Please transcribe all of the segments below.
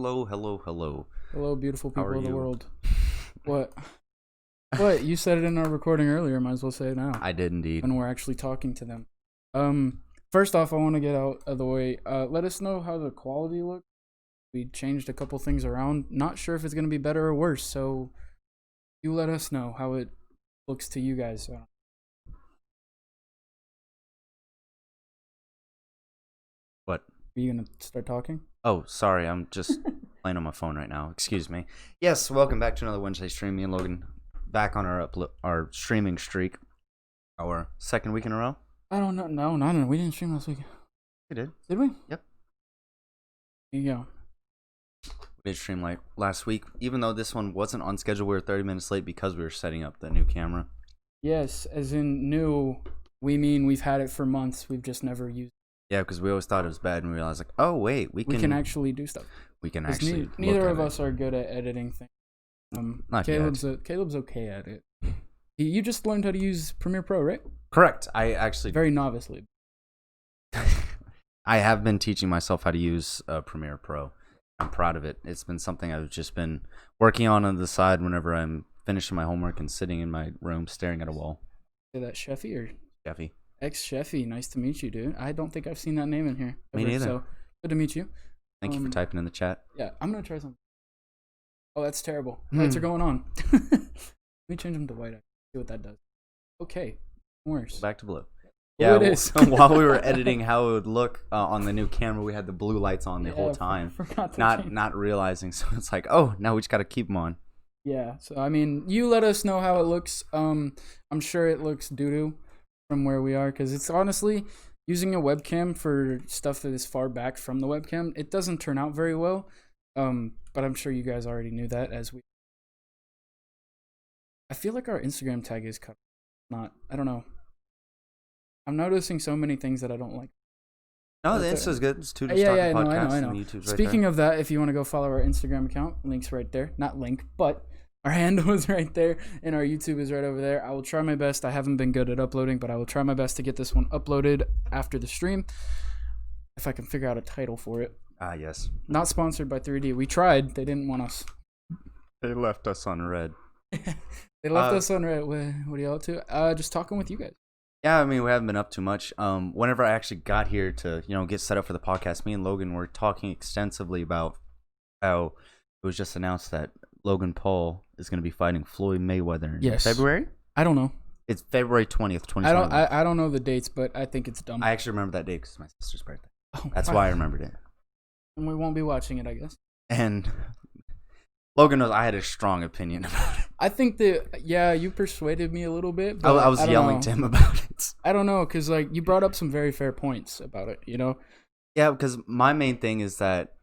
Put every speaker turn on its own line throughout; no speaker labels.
Hello, hello, hello.
Hello, beautiful
How
people
are
of the
you?
world. What? What? You said it in our recording earlier. Might as well say it now.
I did indeed.
When we're actually talking to them. First off, I want to get out of the way. Let us know how the quality looks. We changed a couple things around. Not sure if it's gonna be better or worse. So, you let us know how it looks to you guys.
What?
Are you gonna start talking?
Oh, sorry. I'm just playing on my phone right now. Excuse me. Yes, welcome back to another Wednesday stream. Me and Logan back on our streaming streak. Our second week in a row.
I don't know. No. We didn't stream last week.
We did.
Did we?
Yep.
There you go.
We did stream like last week. Even though this one wasn't on schedule, we were 30 minutes late because we were setting up the new camera.
Yes, as in new, we mean we've had it for months. We've just never used it.
Yeah, because we always thought it was bad, and we realized like, oh wait, we can
actually do stuff.
We can actually.
Neither of us are good at editing things.
Not
Caleb's
yet.
Caleb's okay at it. You just learned how to use Premiere Pro, right?
Correct. I actually
Very novicely.
I have been teaching myself how to use Premiere Pro. I'm proud of it. It's been something I've just been working on the side whenever I'm finishing my homework and sitting in my room staring at a wall.
Say that Sheffy or
Jeffy.
Ex-Sheffy. Nice to meet you, dude. I don't think I've seen that name in here.
Me neither.
So good to meet you.
Thank you for typing in the chat.
Yeah, I'm gonna try something. Oh, that's terrible. Lights are going on. Let me change them to white. See what that does. Okay, worse.
Back to blue.
Yeah,
it is. While we were editing how it would look on the new camera, we had the blue lights on the whole time.
Forgot to
not realizing, so it's like, oh, now we just got to keep them on.
Yeah, so I mean, you let us know how it looks. I'm sure it looks doo-doo from where we are, because it's honestly, using a webcam for stuff that is far back from the webcam, it doesn't turn out very well. But I'm sure you guys already knew that I feel like our Instagram tag is cut. I don't know. I'm noticing so many things that I don't like.
No, the Insta's good. It's two
yeah,
podcasts.
I know.
And YouTube's
Speaking
right
of that, if you want to go follow our Instagram account, link's right there. Not link, but our handle is right there, and our YouTube is right over there. I will try my best. I haven't been good at uploading, but I will try my best to get this one uploaded after the stream, if I can figure out a title for it.
Yes.
Not sponsored by 3D. We tried. They didn't want us.
They left us on red.
They left us on red. What are y'all up to? Just talking with you guys.
Yeah, I mean, we haven't been up too much. Whenever I actually got here to, get set up for the podcast, me and Logan were talking extensively about how it was just announced that Logan Paul is going to be fighting Floyd Mayweather in February?
I don't know.
It's February 20th, 2021.
I don't know the dates, but I think it's dumb.
I actually remember that date because it's my sister's birthday.
Oh,
That's why I remembered it.
And we won't be watching it, I guess.
And Logan knows I had a strong opinion about it.
I think that, you persuaded me a little bit.
But I was yelling to him about it.
I don't know, because you brought up some very fair points about it,
Yeah, because my main thing is that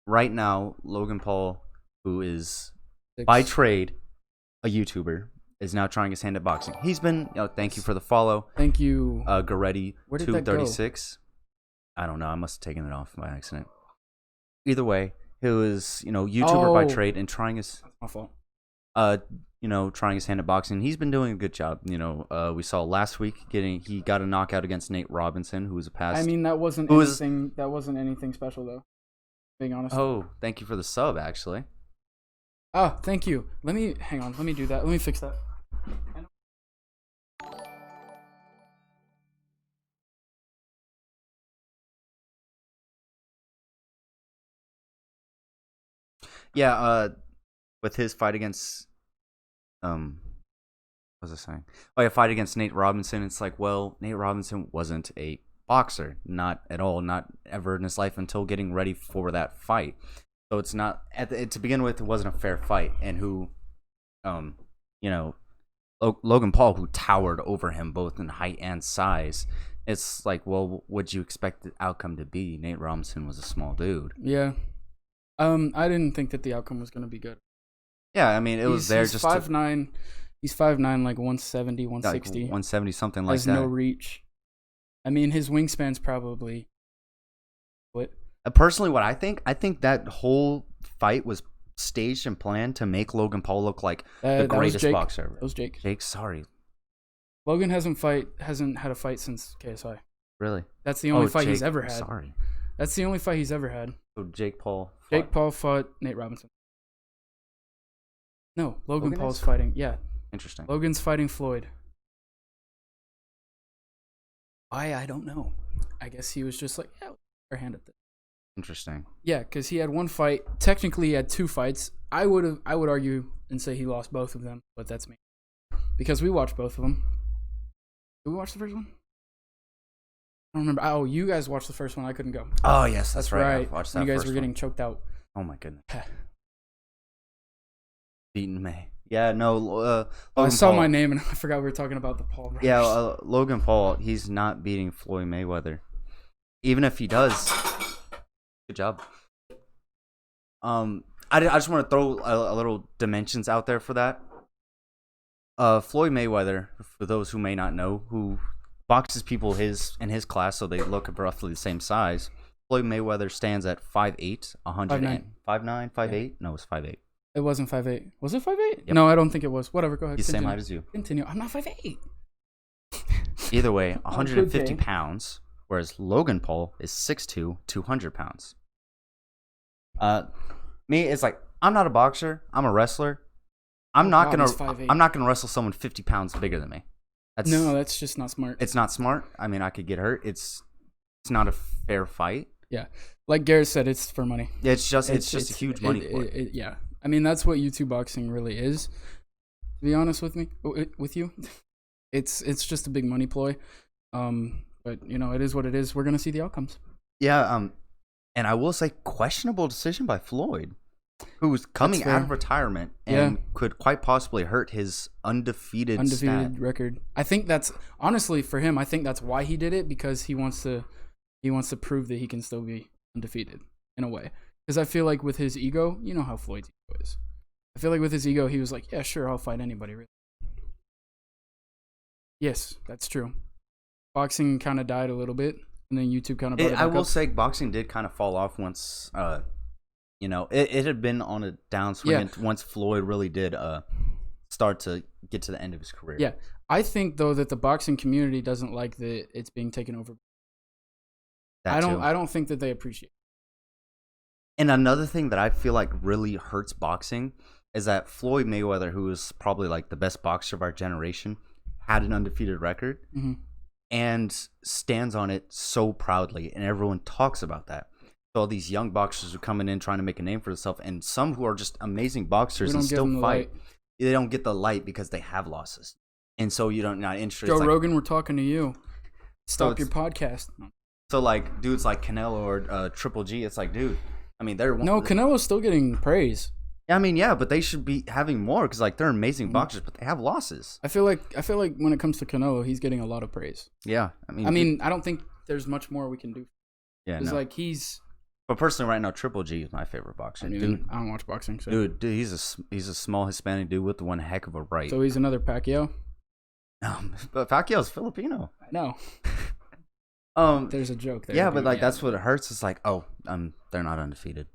right now, Logan Paul, who is by trade a YouTuber, is now trying his hand at boxing. He's been, thank you for the follow.
Thank you.
Goretti,
Where did that go?
236. I don't know. I must have taken it off by accident. Either way, he was, YouTuber by trade and trying his...
That's my fault.
Trying his hand at boxing. He's been doing a good job. We saw last week he got a knockout against Nate Robinson, who was a past.
I mean, that wasn't anything special though. Being honest.
Oh, thank you for the sub, actually.
Oh, thank you. Hang on. Let me do that. Let me fix that.
Yeah, with his fight against what was I saying? Oh yeah, fight against Nate Robinson. It's like, well, Nate Robinson wasn't a boxer, not at all, not ever in his life until getting ready for that fight. So it's not to begin with. It wasn't a fair fight, and Logan Paul, who towered over him both in height and size. It's like, well, what'd you expect the outcome to be? Nate Robinson was a small dude.
Yeah. I didn't think that the outcome was going to be good.
Yeah, I mean, he's
5'9". He's 5'9", like 170, 160.
Like 170, something like
that. Has no reach. I mean, his wingspan's probably... What?
Personally, what I think that whole fight was staged and planned to make Logan Paul look like the greatest boxer ever.
That was Jake.
Jake, sorry.
Logan hasn't had a fight since KSI.
Really?
That's the only fight he's ever had.
Sorry.
That's the only fight he's ever had.
So Jake Paul.
Jake Paul fought Nate Robinson. No, Logan
Logan
Paul's
is?
fighting. Yeah,
Interesting.
Logan's fighting Floyd. Why? I don't know. I guess he was just like, yeah, our hand at this.
Interesting.
Yeah, because he had one fight. Technically, he had two fights. I would argue and say he lost both of them, but that's me. Because we watched both of them. Did we watch the first one? I don't remember. Oh, you guys watched the first one. I couldn't go.
Oh yes, that's right.
Right.
I watched that
You guys
first
were getting
one.
choked out.
Oh my goodness. Beaten May. Yeah, no.
I saw
Paul,
my name and I forgot we were talking about the Paul brothers.
Yeah, Logan Paul. He's not beating Floyd Mayweather. Even if he does, good job. I just want to throw a little dimensions out there for that. Floyd Mayweather, for those who may not know, who boxes people in his class so they look roughly the same size. Floyd Mayweather stands at 5'8", 100 5'9", 5'8". No, it's 5'8".
It wasn't 5'8". Was it 5'8"?
Yep.
No, I don't think it was. Whatever, go ahead.
He's the same
Continue.
height as you.
Continue. I'm not 5'8".
Either way, 150
Okay.
pounds, whereas Logan Paul is 6'2", 200 pounds. Me, it's like, I'm not a boxer. I'm a wrestler. I'm not
he's 5'8".
gonna wrestle someone 50 pounds bigger than me.
That's just not smart.
It's not smart. I mean, I could get hurt. It's not a fair fight.
Yeah, like Garrett said, it's for money.
It's just a huge money play.
Yeah, I mean that's what YouTube boxing really is. To be honest with you, it's just a big money ploy. But you know it is what it is. We're gonna see the outcomes.
Yeah. And I will say, questionable decision by Floyd, who's coming out of retirement and could quite possibly hurt his undefeated
record. I think that's honestly for him. I think that's why he did it, because he wants to prove that he can still be undefeated in a way. Because I feel like with his ego, you know how Floyd's ego is. I feel like with his ego, he was like, yeah, sure, I'll fight anybody. Really. Yes, that's true. Boxing kind of died a little bit, and then YouTube kind of brought it back
I will
up.
say boxing did kind of fall off once, it had been on a downswing once Floyd really did start to get to the end of his career.
Yeah, I think though that the boxing community doesn't like that it's being taken over. I don't think that they appreciate it.
And another thing that I feel like really hurts boxing is that Floyd Mayweather, who is probably like the best boxer of our generation, had an undefeated record and stands on it so proudly, and everyone talks about that. So all these young boxers are coming in trying to make a name for themselves, and some who are just amazing boxers and still fight, they don't get the light because they have losses, and so you don't not interested.
Joe Rogan, we're talking to you. Stop your podcast.
So like dudes like Canelo or Triple G, it's like, dude, I mean
Canelo's still getting praise.
I mean, yeah, but they should be having more because like they're amazing boxers, but they have losses.
I feel like when it comes to Canelo, he's getting a lot of praise.
Yeah,
I mean, I don't think there's much more we can do.
Yeah,
it's like he's.
But personally, right now, Triple G is my favorite boxer.
Dude, I don't watch boxing. So.
Dude, he's a small Hispanic dude with one heck of a right.
So he's another Pacquiao.
But Pacquiao's Filipino.
I know. There's a joke there.
Yeah, but like that's what it hurts. It's like, they're not undefeated.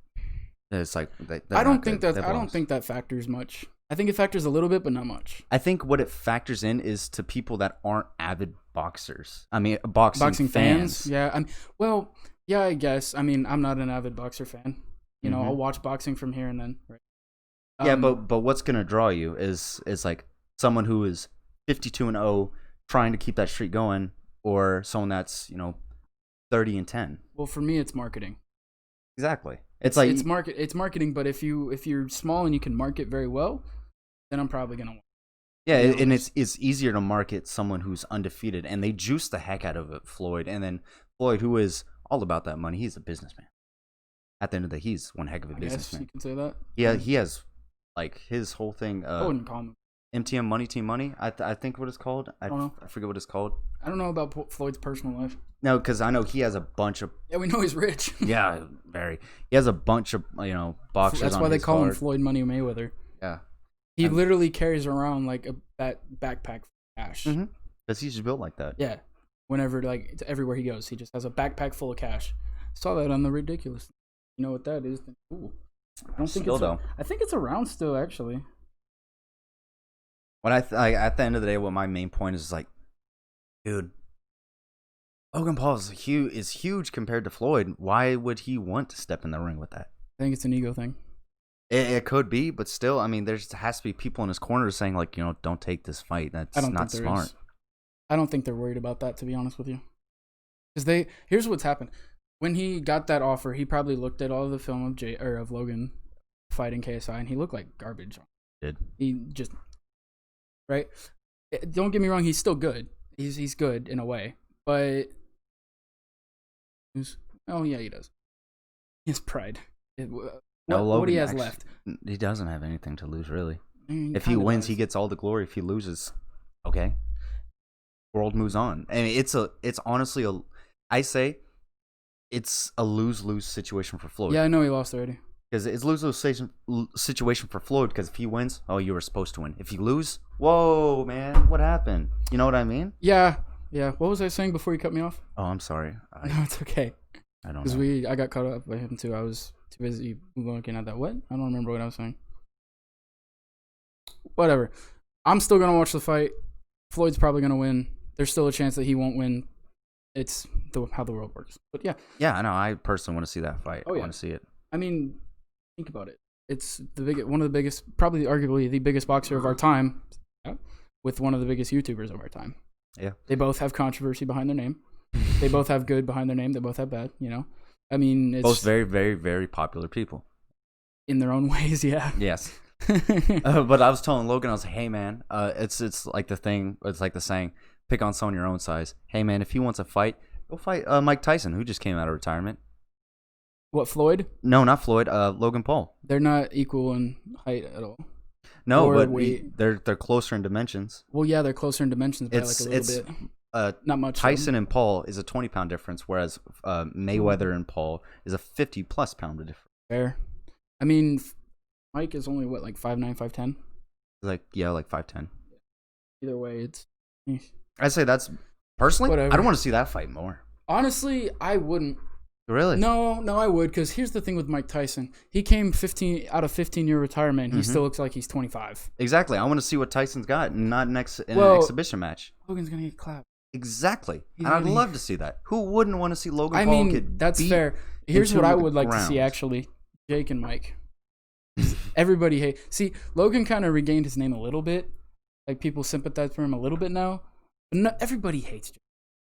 It's like
I don't think that factors much. I think it factors a little bit, but not much.
I think what it factors in is to people that aren't avid boxers. I mean, boxing fans.
Yeah. Yeah, I guess. I mean, I'm not an avid boxer fan. You know, I'll watch boxing from here and then. Right.
Yeah, but what's gonna draw you is like someone who is 52-0 trying to keep that streak going, or someone that's 30-10.
Well, for me, it's marketing.
Exactly.
It's marketing. But if you're small and you can market very well, then I'm probably gonna.
Yeah, and it's easier to market someone who's undefeated, and they juice the heck out of it, Floyd, and then Floyd, who is all about that money. He's a businessman. At the end of the day, he's one heck of a businessman.
You can say that.
Yeah, he has like his whole thing.
I wouldn't call him
MTM Money Team Money. I think what it's called. I forget what it's called.
I don't know about Floyd's personal life.
No, because I know he has a bunch of.
Yeah, we know he's rich.
Yeah, very. He has a bunch of boxers.
That's why they call him Floyd Money Mayweather.
Yeah.
He literally carries around like a backpack full of cash.
Because he's just built like that.
Yeah. Whenever everywhere he goes, he just has a backpack full of cash. Saw that on the Ridiculous. You know what that is? Ooh. I don't think I think it's around still, actually.
When at the end of the day, what my main point is like, dude, Logan Paul is huge compared to Floyd. Why would he want to step in the ring with that?
I think it's an ego thing.
It could be, but still, I mean, there has to be people in his corner saying like, don't take this fight. That's
I don't
not
think there
smart.
is. I don't think they're worried about that, to be honest with you. Because here's what's happened. When he got that offer, he probably looked at all of the film of Logan fighting KSI, and he looked like garbage.
Did
he just right? Don't get me wrong, he's still good. He's good in a way, but oh yeah, he does. He has pride. What he has left?
He doesn't have anything to lose, really. If
He
he wins,
does.
he gets all the glory. If he loses, okay, world moves on. I mean, it's honestly I say, it's a lose-lose situation for Floyd.
Yeah, I know he lost already.
Because it's lose-lose situation for Floyd. Because if he wins, oh, you were supposed to win. If you lose, whoa, man, what happened? You know what I mean?
Yeah. What was I saying before you cut me off?
Oh, I'm sorry.
No, it's okay.
I don't know.
Because I got caught up by him too. I was too busy looking at that. What? I don't remember what I was saying. Whatever. I'm still gonna watch the fight. Floyd's probably gonna win. There's still a chance that he won't win. It's how the world works. But yeah.
Yeah, I know. I personally want to see that fight.
Oh, yeah.
I want to see it.
I mean, think about it. It's one of the biggest, probably arguably the biggest boxer of our time, with one of the biggest YouTubers of our time.
Yeah.
They both have controversy behind their name. They both have good behind their name. They both have bad. I mean, it's
both very, very, very popular people
in their own ways. Yeah.
Yes. But I was telling Logan, I was like, hey man, it's like the thing. It's like the saying, pick on someone your own size. Hey man, if he wants a fight, go fight Mike Tyson, who just came out of retirement.
What, Floyd?
No, not Floyd. Logan Paul.
They're not equal in height at all.
No,
or
but
weight.
They're closer in dimensions.
Well, yeah, they're closer in dimensions by like a little bit. Not much.
Tyson and Paul is a 20-pound difference, whereas Mayweather and Paul is a 50-plus pound difference.
Fair. I mean, Mike is only what, like 5'9", 5'10"?
Like 5'10".
Either way, it's.
I'd say that's personally.
Whatever.
I don't want to see that fight more.
Honestly, I wouldn't.
Really?
No, I would, because here's the thing with Mike Tyson. He came 15-year retirement. He still looks like he's 25.
Exactly. I want to see what Tyson's got, not in an exhibition match.
Logan's gonna get clapped.
Exactly. And I'd love to see that. Who wouldn't want to see Logan Paul get
that's
beat
fair. Here's what I would like to
ground?
see, actually. Jake and Mike. Everybody hates. See, Logan kind of regained his name a little bit. Like, people sympathize for him a little bit now. But everybody hates Jake.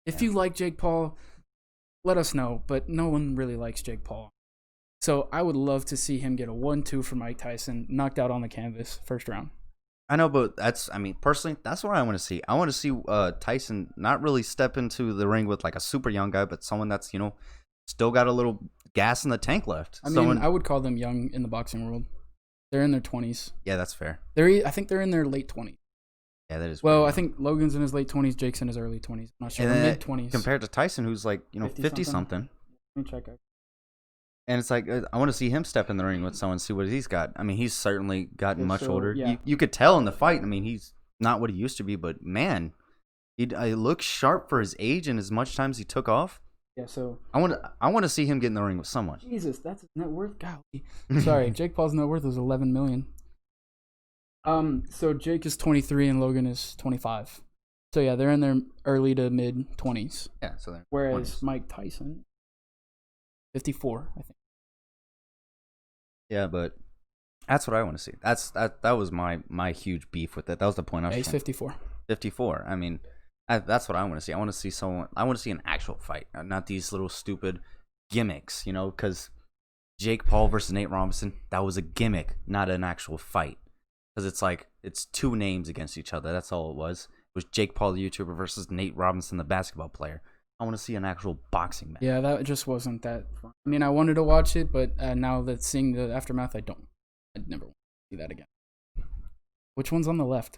If you like Jake Paul, let us know. But no one really likes Jake Paul. So I would love to see him get a 1-2 for Mike Tyson, knocked out on the canvas, first round.
I know, but personally, that's what I want to see. I want to see Tyson not really step into the ring with like a super young guy, but someone that's, still got a little gas in the tank left.
I would call them young in the boxing world. They're in their 20s.
Yeah, that's fair.
I think they're in their late 20s.
Yeah, that is.
Well, I think Logan's in his late 20s, Jake's in his early 20s. I'm not sure. Mid 20s.
Compared to Tyson, who's like, 50 something.
Let me check out.
And it's like, I want to see him step in the ring with someone, see what he's got. I mean, he's certainly gotten much older.
Yeah.
You could tell in the fight. I mean, he's not what he used to be, but man, he looks sharp for his age and as much time as he took off.
Yeah, so
I want to see him get in the ring with someone.
Jesus, that's his net worth. Golly. Sorry, Jake Paul's net worth is $11 million. So Jake is 23 and Logan is 25. So yeah, they're in their early to mid 20s.
Yeah, so they're
whereas
20s.
Mike Tyson, 54, I think.
Yeah, but that's what I want to see. That was my huge beef with it. That was the point I was.
Yeah, he's 54.
54. I mean, that's what I want to see. I want to see someone. I want to see an actual fight, not these little stupid gimmicks. Because Jake Paul versus Nate Robinson, that was a gimmick, not an actual fight. Because it's like it's two names against each other. That's all it was. It was Jake Paul, the YouTuber, versus Nate Robinson, the basketball player. I want to see an actual boxing match.
Yeah, that just wasn't that fun. I mean, I wanted to watch it, but now that seeing the aftermath, I'd never want to see that again. Which one's on the left?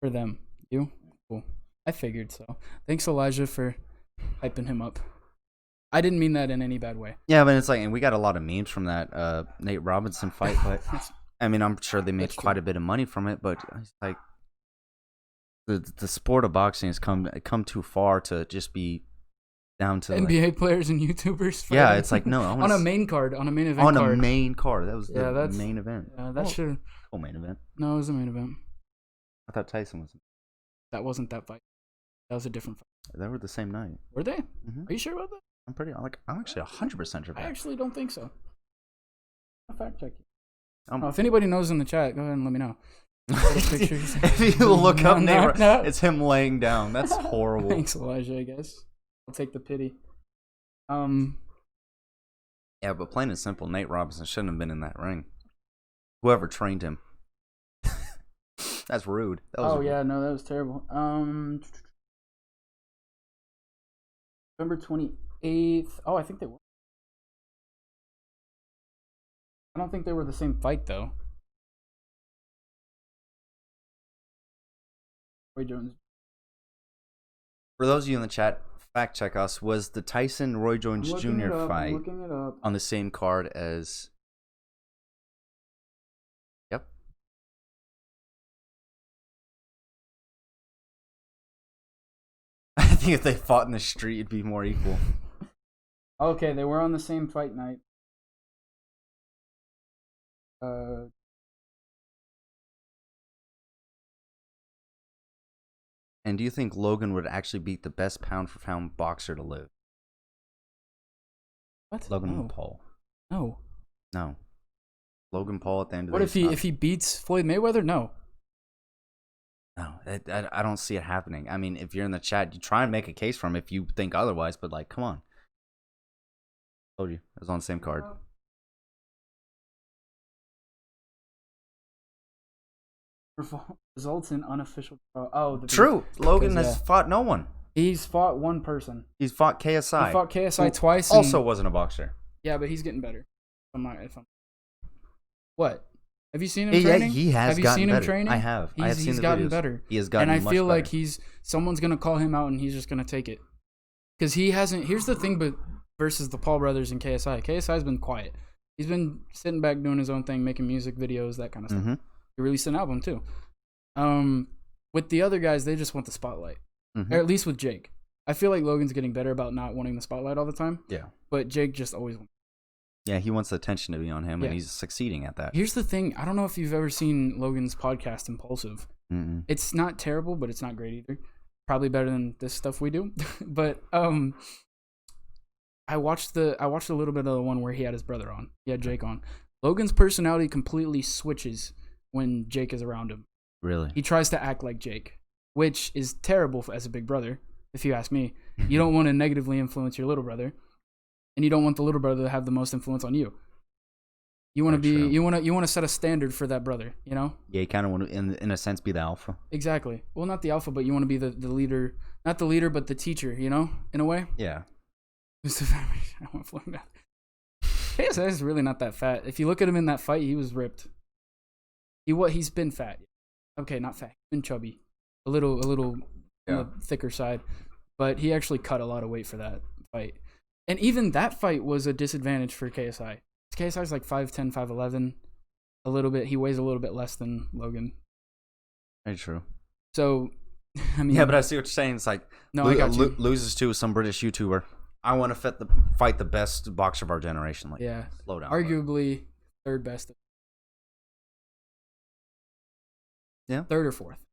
For them. You? Cool. I figured so. Thanks, Elijah, for hyping him up. I didn't mean that in any bad way.
Yeah, but it's like, and we got a lot of memes from that Nate Robinson fight, but I mean, I'm sure they made quite a bit of money from it, but it's like the sport of boxing has come too far to just be down to
NBA players and YouTubers.
Fighting. Yeah, it's like no,
on a main card, on a main event.
On a main card, that was the main event.
Yeah, that should.
Oh, main event.
No, it was a main event.
I thought Tyson was.
That wasn't that fight. That was a different fight.
They were the same night.
Were they?
Mhm.
Are you sure about that?
I'm actually 100% sure.
I actually don't think so. I'll fact check you.
Um,
Oh, if anybody knows in the chat, go ahead and let me know. Pictures.
If you look up Nate,
no.
it's him laying down. That's horrible.
Thanks, Elijah. I guess I'll take the pity.
Yeah, but plain and simple, Nate Robinson shouldn't have been in that ring. Whoever trained him. That's rude. That was
yeah, no, that was terrible. November 28th. Oh, I think they were. I don't think they were the same fight though. Roy Jones.
For those of you in the chat, fact check us. Was the Tyson Roy Jones Jr. fight on the same card as? Yep. I think if they fought in the street, it'd be more equal.
Okay, they were on the same fight night.
And do you think Logan would actually beat the best pound for pound boxer to live?
What?
Logan Paul.
No.
No. Logan Paul at the end of the
What
day.
if he beats Floyd Mayweather? No.
No, I don't see it happening. I mean, if you're in the chat, you try and make a case for him if you think otherwise, but like, come on. Told you. It was on the same card.
Results in unofficial draw. Oh,
True. Logan has fought no one.
He's fought one person.
He's fought KSI.
He fought KSI twice.
Also wasn't a boxer.
Yeah, but he's getting better. What? Have you seen him training?
Yeah, he has.
Have you
gotten
seen
better.
him training?
I have.
He's gotten better.
He has gotten
and I
much
feel
better.
like someone's gonna call him out, and he's just gonna take it because he hasn't. Here's the thing, but versus the Paul brothers and KSI. KSI's been quiet. He's been sitting back doing his own thing, making music videos, that kind of stuff. He released an album too. With the other guys, they just want the spotlight. Or at least with Jake. I feel like Logan's getting better about not wanting the spotlight all the time.
Yeah.
But Jake just always wants.
Yeah, he wants the attention to be on him, and he's succeeding at that.
Here's the thing. I don't know if you've ever seen Logan's podcast, Impulsive.
Mm-mm.
It's not terrible, but it's not great either. Probably better than this stuff we do. But I watched a little bit of the one where he had his brother on. He had Jake on. Logan's personality completely switches when Jake is around him.
Really?
He tries to act like Jake, which is terrible as a big brother, if you ask me. You don't want to negatively influence your little brother, and you don't want the little brother to have the most influence on you. You want to be, you want to set a standard for that brother, you know?
Yeah, you kind of want to, in a sense, be the alpha.
Exactly. Well, not the alpha, but you want to be the leader, not the leader, but the teacher, you know, in a way.
Yeah.
I want to that. KSI is really not that fat. If you look at him in that fight, he was ripped. He's been fat. Okay, not fat. He's been chubby. A little on the thicker side. But he actually cut a lot of weight for that fight. And even that fight was a disadvantage for KSI. KSI's like 5'10", 5'11". A little bit. He weighs a little bit less than Logan.
Very true.
So, I mean...
Yeah, but I see what you're saying. It's like,
no, I got you.
Loses to some British YouTuber. I want to fight the best boxer of our generation. Like,
yeah.
Slow down.
Arguably third best.
Yeah.
Third or fourth.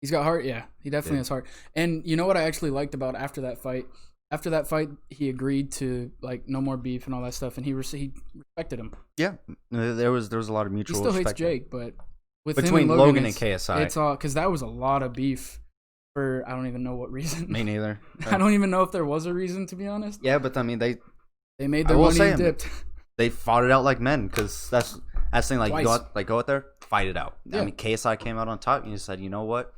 He's got heart. Yeah, he definitely has heart. And you know what I actually liked about after that fight? After that fight, he agreed to like no more beef and all that stuff, and he respected him.
Yeah, there was a lot of mutual.
He still
respect
hates Jake, but with
between
him and
Logan and KSI,
it's all because that was a lot of beef for I don't even know what reason.
Me neither.
I don't even know if there was a reason, to be honest.
Yeah, but I mean they
made their money and dipped.
They fought it out like men because that's the thing. Like go out there, fight it out.
Yeah.
I mean, KSI came out on top, and you said, you know what,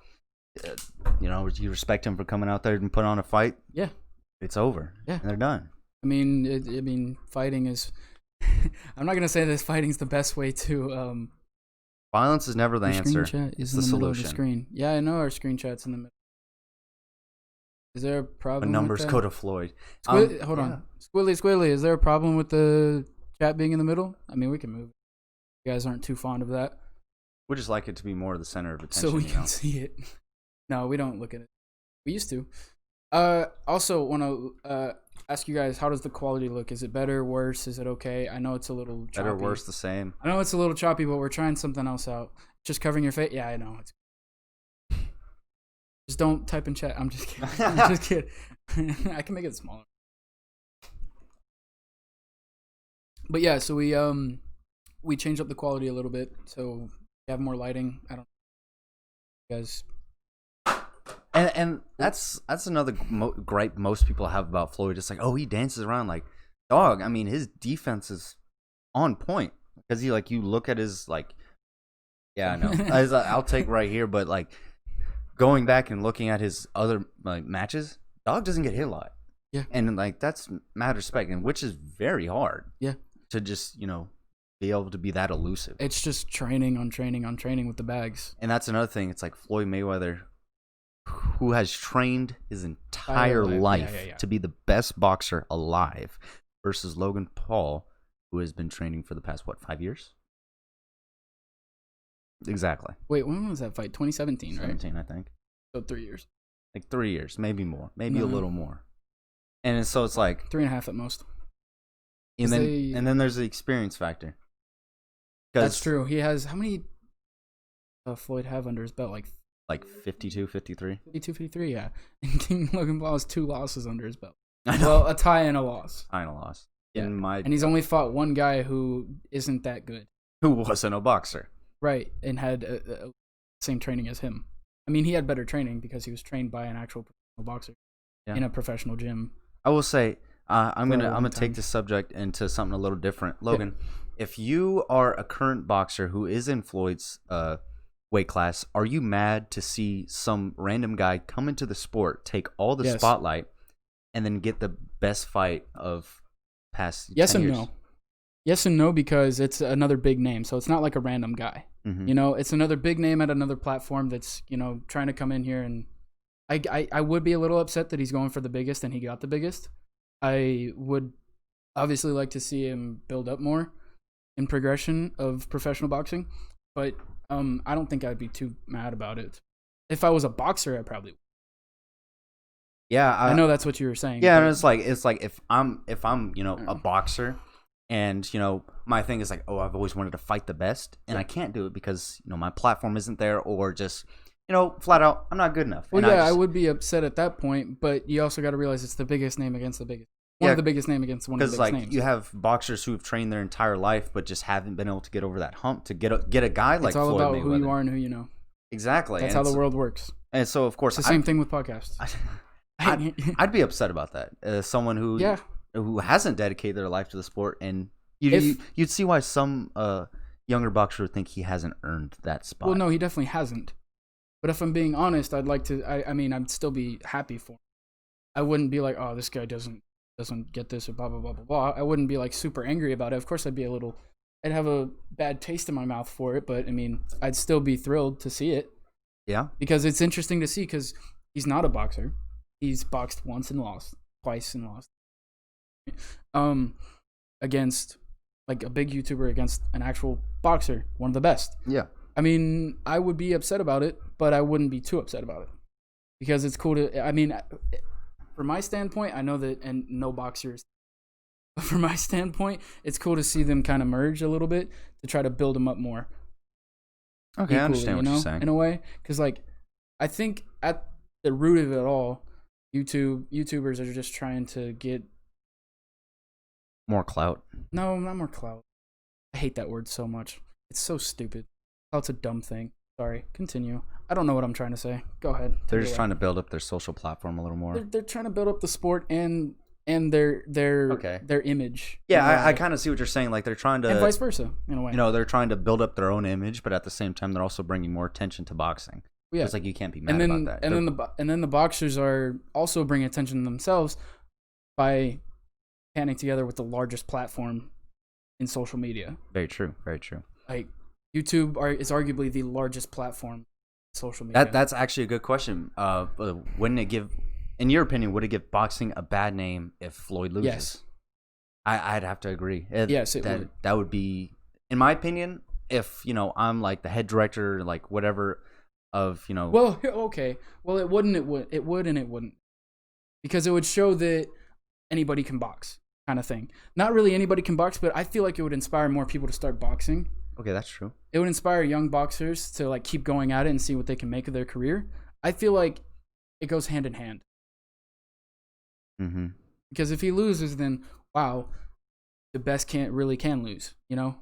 you respect him for coming out there and putting on a fight.
Yeah,
it's over.
Yeah,
and they're done.
I mean, fighting is. I'm not gonna say this fighting's the best way to.
Violence is never the answer.
Screen chat
it's
is
the
in the middle
solution.
Of the screen. Yeah, I know our screen chat's in the middle. Is there a problem?
The numbers
with that?
go to Floyd.
Hold on, Squilly. Is there a problem with the chat being in the middle? I mean, we can move. You guys aren't too fond of that.
We just like it to be more of the center of attention,
so we can see it. No, we don't look at it. We used to. Also, want to ask you guys, how does the quality look? Is it better, worse? Is it okay? I know it's a little choppy.
Better, worse, the same.
I know it's a little choppy, but we're trying something else out. Just covering your face? Yeah, I know. Just don't type in chat. I'm just kidding. I'm just kidding. I can make it smaller. But yeah, so we changed up the quality a little bit, so we have more lighting. I don't know, guys.
And that's another gripe most people have about Floyd. It's like, oh, he dances around like dog. I mean, his defense is on point because he like you look at his like, yeah, I know. I'll take right here, but like going back and looking at his other like matches, dog doesn't get hit a lot.
Yeah,
and like that's mad respect, and which is very hard.
Yeah,
to just be able to be that elusive.
It's just training on training on training with the bags.
And that's another thing. It's like Floyd Mayweather, who has trained his entire life to be the best boxer alive, versus Logan Paul, who has been training for the past, 5 years? Exactly.
Wait, when was that fight? 2017, right?
17, I think.
So 3 years.
Like 3 years, maybe more. Maybe a little more. And so it's like
3.5 at most.
And then there's the experience factor.
That's true. He has, how many Floyd have under his belt?
Like 52, 53?
52, 53, yeah. And King Logan Paul has 2 losses under his belt. Well, a tie and a loss.
Yeah.
And he's only fought one guy who isn't that good.
Who wasn't a boxer.
Right, and had same training as him. I mean, he had better training because he was trained by an actual professional boxer in a professional gym.
I will say, I'm gonna take this subject into something a little different. Logan, if you are a current boxer who is in Floyd's weight class, are you mad to see some random guy come into the sport, take all the spotlight, and then get the best fight of past 10
Yes and
years?
no. Yes and no, because it's another big name, so it's not like a random guy.
Mm-hmm.
It's another big name at another platform that's trying to come in here, and I would be a little upset that he's going for the biggest and he got the biggest. I would obviously like to see him build up more in progression of professional boxing, but I don't think I'd be too mad about it. If I was a boxer, I probably would.
Yeah,
I know that's what you were saying.
Yeah, and it's like if I'm a boxer, and my thing is like, oh, I've always wanted to fight the best, and I can't do it because my platform isn't there, or just flat out I'm not good enough.
Well, I would be upset at that point, but you also got to realize it's the biggest name against the biggest. One of the biggest name against one of the biggest names.
Because you have boxers who've trained their entire life, but just haven't been able to get over that hump to get a guy like Floyd Mayweather. It's all about
who you are and who you know.
Exactly.
That's how the world works.
And so, of course,
it's the same thing with podcasts.
I'd be upset about that. Someone who hasn't dedicated their life to the sport, and you'd see why some younger boxer would think he hasn't earned that spot.
Well, no, he definitely hasn't. But if I'm being honest, I'd like to. I mean, I'd still be happy for him. I wouldn't be like, oh, this guy doesn't get this or blah blah blah blah blah. I wouldn't be like super angry about it. Of course, I'd have a bad taste in my mouth for it, but I mean, I'd still be thrilled to see it.
Yeah,
because it's interesting to see, because he's not a boxer. He's boxed once and lost, twice and lost. Against like a big YouTuber against an actual boxer, one of the best.
Yeah.
I mean, I would be upset about it, but I wouldn't be too upset about it, because it's cool to. I mean, from my standpoint, I know that, and no boxers. But from my standpoint, it's cool to see them kind of merge a little bit to try to build them up more.
Okay, equally, I understand what you're saying.
In a way, because I think at the root of it all, YouTubers are just trying to get
more clout.
No, not more clout. I hate that word so much. It's so stupid. Clout's a dumb thing. Sorry, continue. I don't know what I'm trying to say. Go ahead.
They're just trying to build up their social platform a little more.
They're trying to build up the sport and their image.
Yeah, I kind of see what you're saying. Like they're trying to,
and vice versa in a way.
They're trying to build up their own image, but at the same time, they're also bringing more attention to boxing. Yeah, it's like you can't be mad about that.
And then the boxers are also bringing attention to themselves by banding together with the largest platform in social media.
Very true. Very true.
Like YouTube is arguably the largest platform in social media.
That's actually a good question. Wouldn't it give, in your opinion, would it give boxing a bad name if Floyd loses?
Yes.
I'd have to agree.
Yes, it would.
That would be, in my opinion, if I'm like the head director, like whatever of
Well, okay. Well, it wouldn't. It would, and it wouldn't, because it would show that anybody can box, kind of thing. Not really anybody can box, but I feel like it would inspire more people to start boxing.
Okay, that's true.
It would inspire young boxers to like keep going at it and see what they can make of their career. I feel like it goes hand in hand.
Mm-hmm.
Because if he loses, then wow, the best can lose. You know,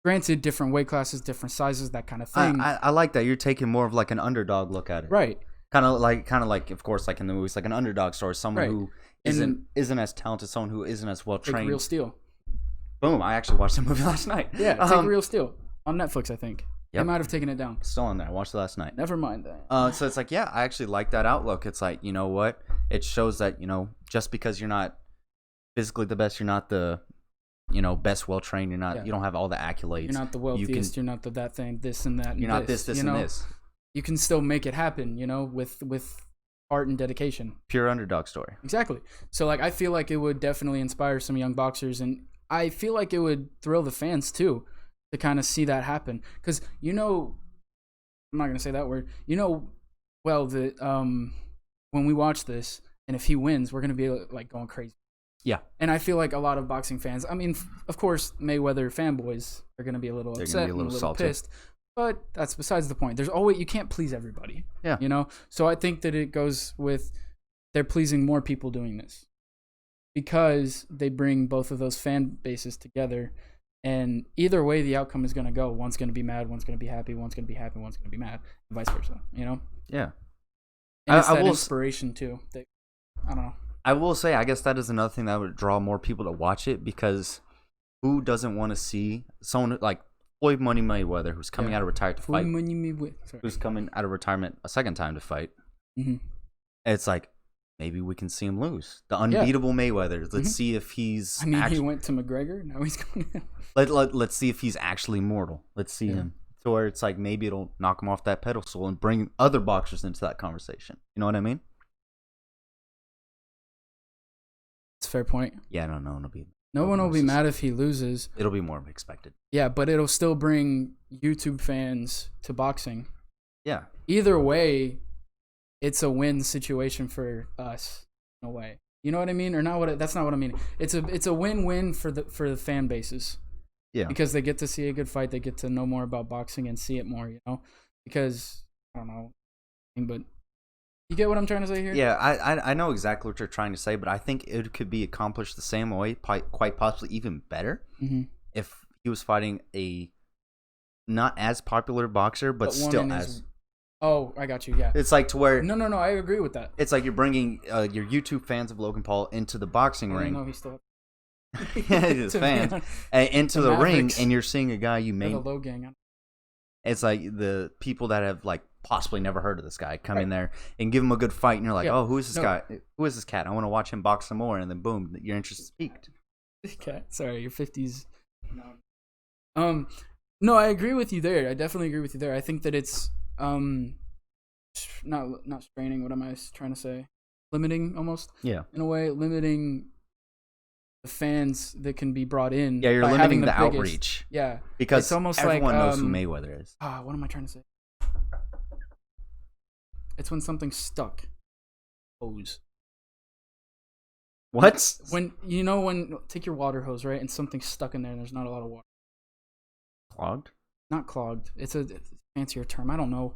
granted, different weight classes, different sizes, that kind of thing.
I like that. You're taking more of like an underdog look at it,
right?
Kind of like, of course, like in the movies, like an underdog story, someone
Right.
who isn't as talented, someone who isn't as well
Take
trained.
Real Steel.
Boom! I actually watched that movie last night.
Yeah, Take Real Steel on Netflix, I think. They
Yep.
might have taken it down.
Still on there. I watched it last night.
Never mind that.
So it's like, yeah, I actually like that outlook. It's like, you know what? It shows that, you know, just because you're not physically the best, you're not the, you know, best well trained. You're not.
Yeah.
You don't have all the accolades.
You're not the wealthiest. You're not the that thing, this and that. And
You're not this,
you
and
know?
this.
You can still make it happen. You know, with heart and dedication.
Pure underdog story.
Exactly. So like, I feel like it would definitely inspire some young boxers, and I feel like it would thrill the fans too, to kind of see that happen. Because you know, I'm not gonna say that word. You know, well, the when we watch this, and if he wins, we're gonna be like going crazy.
Yeah.
And I feel like a lot of boxing fans, I mean, of course, Mayweather fanboys are going to be a little upset, and a little pissed, but that's besides the point. There's always, you can't please everybody.
Yeah.
You know? So I think that it goes with, they're pleasing more people doing this because they bring both of those fan bases together. And either way, the outcome is going to go. One's going to be mad, one's going to be happy, one's going to be happy, one's going to be mad, and vice versa. You know?
Yeah.
And it's that inspiration too. That, I don't know.
I will say, I guess that is another thing that would draw more people to watch it, because who doesn't want to see someone like Floyd Money Mayweather, who's coming out of retirement to fight, who's coming out of retirement a second time to fight?
Mm-hmm.
It's like, maybe we can see him lose. The unbeatable Mayweather. Let's see if he's.
I mean, he went to McGregor. Now he's going.
Let's see if he's actually mortal. Let's see him. To where it's like, maybe it'll knock him off that pedestal and bring other boxers into that conversation. You know what I mean?
It's a fair point.
Yeah, no one will be.
No one will be mad if he loses.
It'll be more expected.
Yeah, but it'll still bring YouTube fans to boxing.
Yeah.
Either way, it's a win situation for us in a way. You know what I mean? Or not? That's not what I mean. It's a win-win for the fan bases.
Yeah.
Because they get to see a good fight, they get to know more about boxing and see it more. You know, because I don't know, but. You get what I'm trying to say here?
Yeah, I know exactly what you're trying to say, but I think it could be accomplished the same way, quite possibly even better, if he was fighting a not as popular boxer, but still as.
Oh, I got you. Yeah.
It's like to where.
No. I agree with that.
It's like you're bringing your YouTube fans of Logan Paul into the boxing ring.
No, he's still.
Yeah, his fans into the ring, and you're seeing a guy you may.
The low gang.
It's like the people that have like possibly never heard of this guy come in there and give him a good fight, and you're like, oh, who is this guy? Who is this cat? I want to watch him box some more, and then boom, your interest is piqued.
Cat, sorry, your 50s. No, I agree with you there. I definitely agree with you there. I think that it's not straining. What am I trying to say? Limiting almost.
Yeah.
In a way, limiting the fans that can be brought in.
Yeah, you're limiting the outreach.
Yeah,
because
it's almost
everyone
like,
knows who Mayweather is.
What am I trying to say? It's when something's stuck. Hose.
What?
When take your water hose, right, and something's stuck in there and there's not a lot of water.
Clogged?
Not clogged. It's a fancier term. I don't know.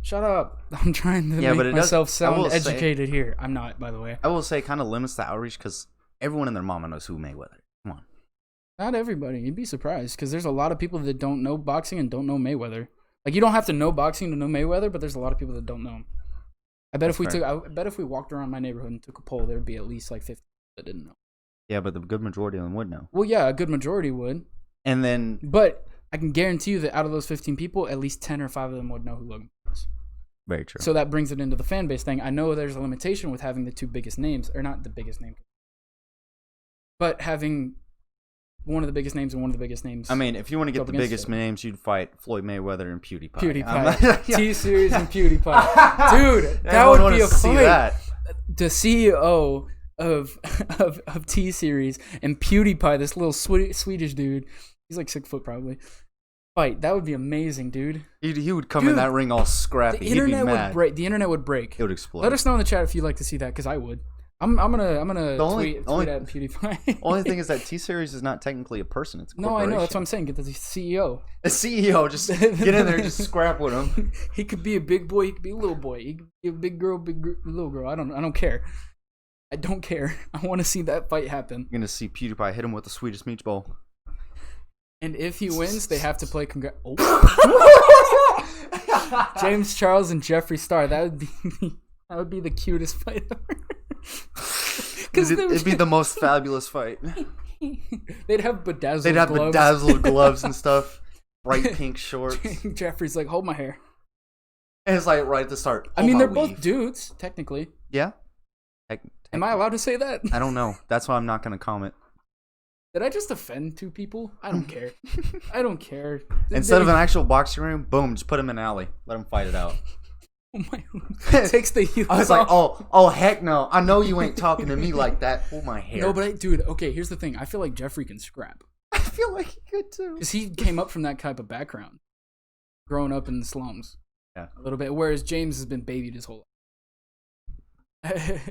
Shut up. I'm trying to make myself sound educated here. I'm not, by the way.
I will say it kind of limits the outreach because everyone and their mama knows who Mayweather. Come on.
Not everybody. You'd be surprised because there's a lot of people that don't know boxing and don't know Mayweather. Like, you don't have to know boxing to know Mayweather, but there's a lot of people that don't know him. I bet if we walked around my neighborhood and took a poll, there'd be at least like 50 that didn't know.
Yeah, but the good majority of them would know.
Well, yeah, a good majority would.
And then,
but I can guarantee you that out of those 15 people, at least 10 or 5 of them would know who Logan is.
Very true.
So that brings it into the fan base thing. I know there's a limitation with having the two biggest names, or not the biggest name, but having one of the biggest names and one of the biggest names.
I mean, if you want to get the biggest names, you'd fight Floyd Mayweather and PewDiePie.
PewDiePie. T-Series and PewDiePie. Dude, that would be a fight. The CEO of T-Series and PewDiePie, this little Swedish dude, he's like 6 foot probably. Fight. That would be amazing, dude.
He would come in that ring all scrappy.
The internet would break. The internet would break.
It would explode.
Let us know in the chat if you'd like to see that, because I would. I'm gonna
The only-
tweet
only-
at PewDiePie.
Only thing is that T-Series is not technically a person; it's a
no, I
corporation.
know. That's what I'm saying. Get the CEO.
A CEO, just get in there, and just scrap with him.
He could be a big boy. He could be a little boy. He could be a big girl, little girl. I don't care. I don't care. I want to see that fight happen.
You're gonna see PewDiePie hit him with the sweetest meatball.
And if he wins, they have to play. James Charles and Jeffree Star. That would be the cutest fight ever.
It'd be the most fabulous fight.
They'd have bedazzled.
They'd have
gloves.
bedazzled gloves and stuff. Bright pink shorts.
Jeffrey's like, hold my hair.
And it's like right at the start.
I mean, they're both dudes, technically.
Yeah.
Am I allowed to say that?
I don't know. That's why I'm not going to comment.
Did I just offend two people? I don't care. I don't care.
Instead of an actual boxing room, boom, just put them in an alley. Let them fight it out.
Oh my! Takes the heels
I was like, oh, heck no! I know you ain't talking to me like that. Pull my hair.
No, but dude, okay. Here's the thing. I feel like Jeffrey can scrap.
I feel like he could too.
Because he came up from that type of background, growing up in the slums.
Yeah,
a little bit. Whereas James has been babied his whole life.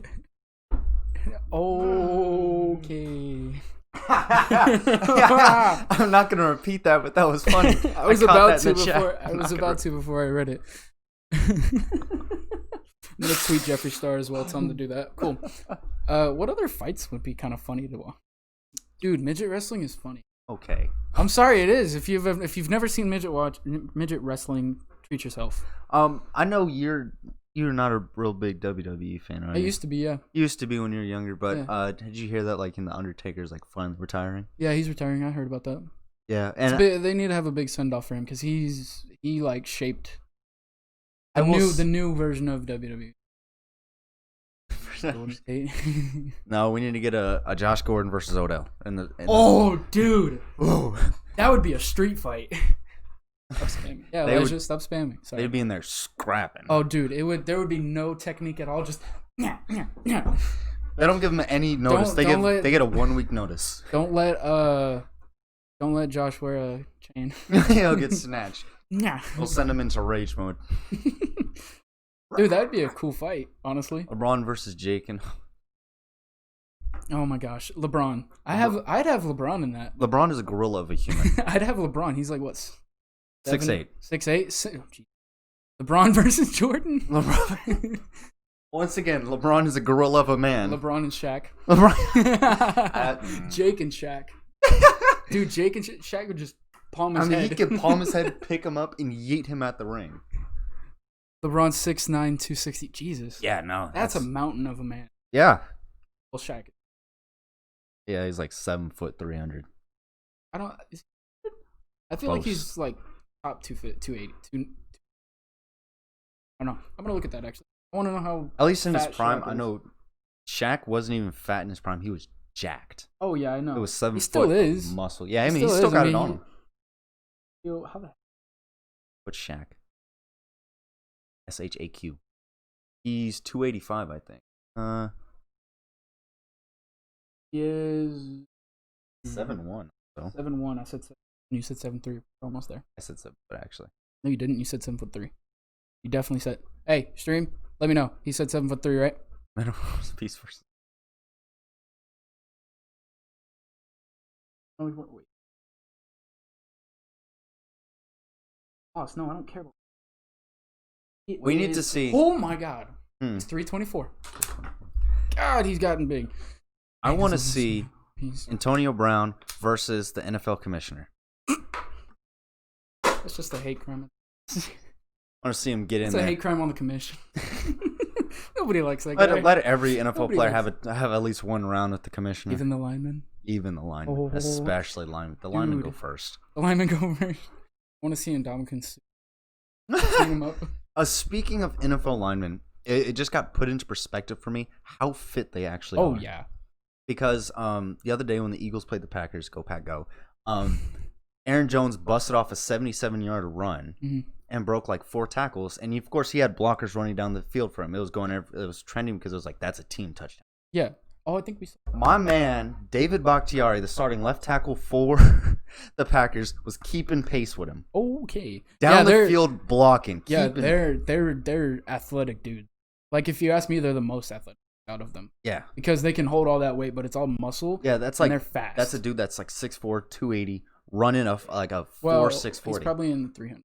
Okay.
Yeah, I'm not gonna repeat that, but that was funny.
I was about to before I read it. I'm gonna tweet Jeffree Star as well. Tell him to do that. Cool. What other fights would be kind of funny to watch? Dude, midget wrestling is funny.
Okay.
I'm sorry, it is. If you've never seen midget wrestling, treat yourself.
I know you're not a real big WWE fan, right?
I used to be, yeah.
You used to be when you were younger, but
Yeah.
Did you hear that like in the Undertaker's like finally retiring?
Yeah, he's retiring. I heard about that.
Yeah, and
They need to have a big send off for him because he like shaped the new version of WWE.
No, we need to get a Josh Gordon versus Odell.
Dude, that would be a street fight. Stop spamming. Yeah, just stop spamming. Sorry.
They'd be in there scrapping.
Oh, dude, there would be no technique at all. Just
They don't give them any notice. They get a 1 week notice.
Don't let Josh wear a chain.
He'll get snatched. We'll send him into rage mode.
Dude, that'd be a cool fight, honestly.
LeBron versus Jake and
oh my gosh, LeBron. I'd have LeBron in that.
LeBron is a gorilla of a human.
I'd have LeBron. He's like what?
6'8".
6'8". LeBron versus Jordan.
LeBron. Once again, LeBron is a gorilla of a man.
LeBron and Shaq. Jake and Shaq. Dude, Jake and Shaq would just palm his head.
He could palm his head, pick him up, and yeet him at the ring.
LeBron's 6'9", 260. Jesus.
Yeah, no.
That's a mountain of a man.
Yeah.
Well, Shaq.
Yeah, he's like 7 foot 300.
I feel like he's like top 280. I don't know. I'm gonna look at that actually. I want to know how.
At least in his prime,
Shaq
I know Shaq wasn't even fat in his prime. He was jacked.
Oh yeah, I know.
It was 7
he
foot
still is.
muscle. Yeah, I mean, he still got it on him.
How the?
What's Shaq? SHAQ. He's 285, I think.
He is
7'1". So
7'1". I said 7. You said 7'3". We're almost there.
I said 7 foot actually.
No, you didn't. You said 7'3". You definitely said. Hey, stream. Let me know. He said 7'3", right?
Metal Peace versus.
Oh, wait. Oh, no, I don't care about.
We need to see.
Oh my God, it's 324. God, he's gotten big.
I want to see Antonio Brown versus the NFL commissioner.
That's just a hate crime.
I want to see him get in
there. It's a hate crime on the commission. Nobody likes that guy.
Let every NFL player have at least one round with the commissioner.
Even the linemen.
Especially linemen. The linemen go first.
The linemen go first. I want to see Ndamukong clean him up.
Speaking of NFL linemen, it just got put into perspective for me how fit they actually are.
Oh yeah.
Because the other day when the Eagles played the Packers, go Pack go, Aaron Jones busted off a 77-yard run and broke like 4 tackles, and of course he had blockers running down the field for him. It was trending because it was like that's a team touchdown.
Yeah. Oh, I think we saw
my man David Bakhtiari, the starting left tackle for the Packers, was keeping pace with him.
Okay.
Down the field blocking.
Yeah, they're athletic dudes. Like if you ask me, they're the most athletic. out of them.
Yeah.
Because they can hold all that weight, but it's all muscle.
Yeah, that's
and
like
they're fast.
that's a dude that's like 6'4", 280, running a 4.640.
He's probably in the 300.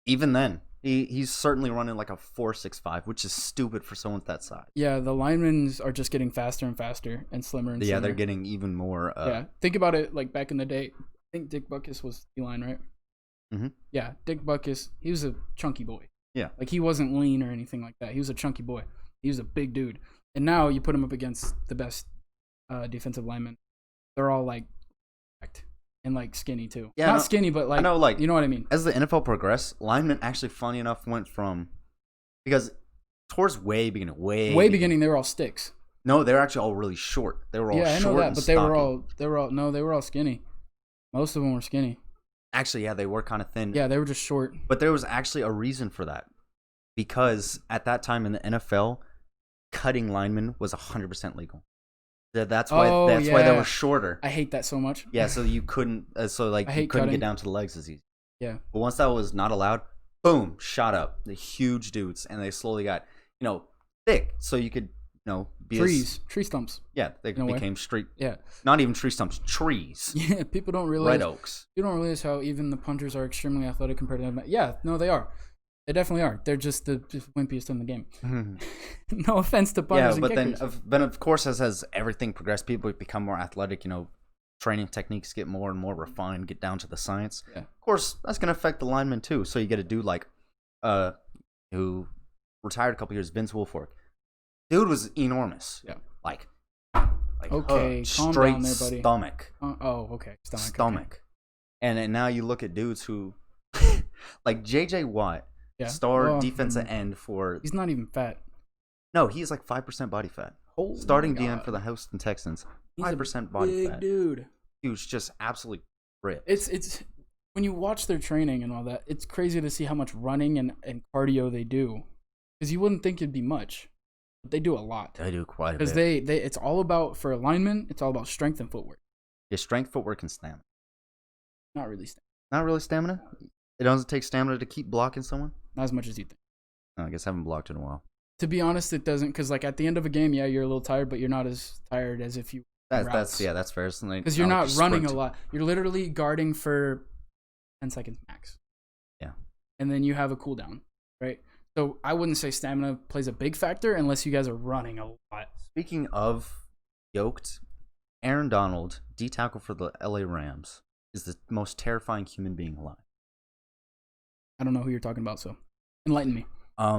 Even then, he's certainly running like a 4.65, which is stupid for someone that size.
Yeah, the linemen are just getting faster and faster and slimmer and slimmer.
Yeah, they're getting even more.
Yeah, think about it. Like back in the day, I think Dick Butkus was D-line, right?
Mm-hmm.
Yeah, Dick Butkus. He was a chunky boy.
Yeah,
like he wasn't lean or anything like that. He was a chunky boy. He was a big dude. And now you put him up against the best defensive linemen. They're all like and like skinny too.
Yeah,
not skinny, but like,
I know, like,
you know what I mean.
As the NFL progressed, linemen actually, funny enough, went from, because towards way beginning,
they were all sticks.
No, they were actually all really short. They were all
I know
short
that,
and
but
stocky.
they were all skinny. Most of them were skinny.
Actually, yeah, they were kind of thin.
Yeah, they were just short.
But there was actually a reason for that, because at that time in the NFL, cutting linemen was 100% legal. That's why they were shorter.
I hate that so much.
Yeah, so you couldn't you couldn't
cutting.
get down to the legs as easy.
Yeah.
But once that was not allowed, boom, shot up. The huge dudes, and they slowly got, thick, so you could, be
tree stumps.
Yeah, they became street.
Yeah.
Not even tree stumps, trees.
Yeah, people don't realize.
Red oaks.
You don't realize how even the punters are extremely athletic compared to them. Yeah, no, they are. They definitely are. They're just the wimpiest in the game. No offense to punters and kickers.
But of course, as everything progressed, people become more athletic. Training techniques get more and more refined, get down to the science.
Yeah.
Of course, that's gonna affect the linemen too. So you get a dude like, who retired a couple years, Vince Wilfork. Dude was enormous.
Yeah.
Like
okay, calm
straight
down there, buddy.
Stomach.
Okay,
stomach. Okay. And now you look at dudes who, like J.J. Watt.
Yeah.
Star defensive end for.
He's not even fat.
No, he's like 5% body fat. Starting DN for the Houston Texans, 5% body fat.
Dude.
He was just absolutely ripped.
It's when you watch their training and all that, it's crazy to see how much running and cardio they do, because you wouldn't think it'd be much, but they do a lot.
They do quite a bit.
Because they it's all about, for a lineman, it's all about strength and footwork.
Yeah, strength, footwork, and stamina.
Not really stamina.
Not really stamina. It doesn't take stamina to keep blocking someone.
Not as much as you think.
I guess I haven't blocked in a while.
To be honest, it doesn't, because like at the end of a game, yeah, you're a little tired, but you're not as tired as if you.
That's fair.
Because you're not running a lot. You're literally guarding for 10 seconds max.
Yeah.
And then you have a cooldown, right? So I wouldn't say stamina plays a big factor unless you guys are running a lot.
Speaking of yoked, Aaron Donald, D tackle for the LA Rams, is the most terrifying human being alive.
I don't know who you're talking about, so enlighten me.
I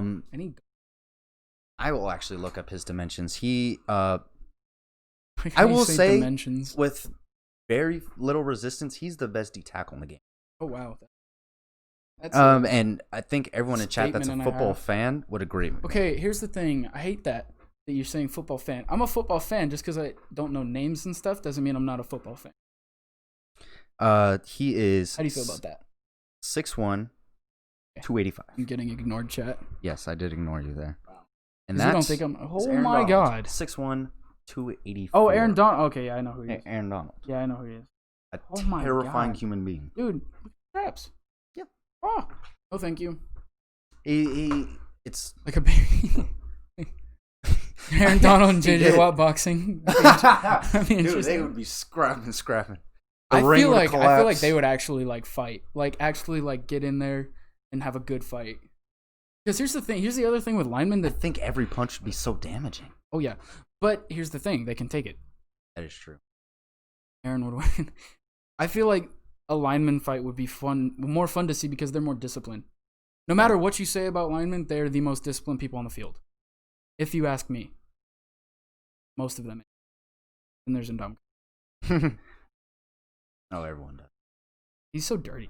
will actually look up his dimensions. He I will say dimensions? With very little resistance, he's the best D tackle in the game.
Oh wow. That's
and I think everyone in chat that's a football fan would agree with me.
Okay, here's the thing. I hate that you're saying football fan. I'm a football fan. Just because I don't know names and stuff doesn't mean I'm not a football fan.
He is.
How do you feel about that?
6'1", 285.
I'm getting ignored, chat.
Yes, I did ignore you there.
Wow.
And that's,
you don't think I'm. Oh my god.
6'1", 284.
Oh, Aaron Donald. Okay, yeah, I know who he is.
Aaron Donald.
Yeah, I know who he is.
A terrifying human being.
Dude, straps.
Yeah.
Oh, no, thank you.
It's
like a baby. Aaron Donald and JJ Watt boxing.
Dude, they would be scrapping.
I feel like they would actually like fight, like actually like get in there and have a good fight. Because here's the thing. Here's the other thing with linemen.
I think every punch would be so damaging.
Oh yeah, but here's the thing. They can take it.
That is true.
Aaron would win. I feel like a lineman fight would be more fun to see because they're more disciplined. No matter what you say about linemen, they're the most disciplined people on the field. If you ask me, most of them. And there's Ndam.
Oh, everyone does.
He's so dirty.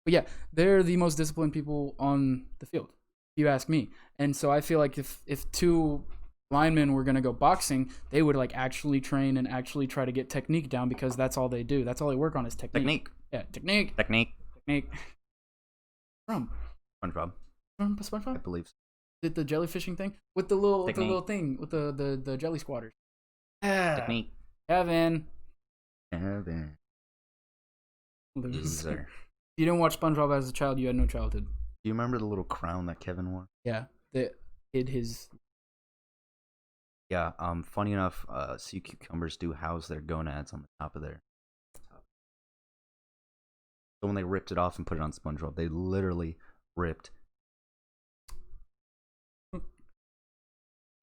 But yeah, they're the most disciplined people on the field, if you ask me. And so I feel like if two linemen were going to go boxing, they would like actually train and actually try to get technique down, because that's all they do. That's all they work on is technique. Yeah, technique. From
SpongeBob.
From SpongeBob?
I believe so.
Did the jellyfishing thing with the little thing with the jelly squatters?
Technique.
Kevin.
Loser.
You didn't watch SpongeBob as a child. You had no childhood.
Do you remember the little crown that Kevin wore?
Yeah, that hid his
Yeah. Funny enough, sea cucumbers do house their gonads on the top of their. So when they ripped it off and put it on SpongeBob, they literally ripped.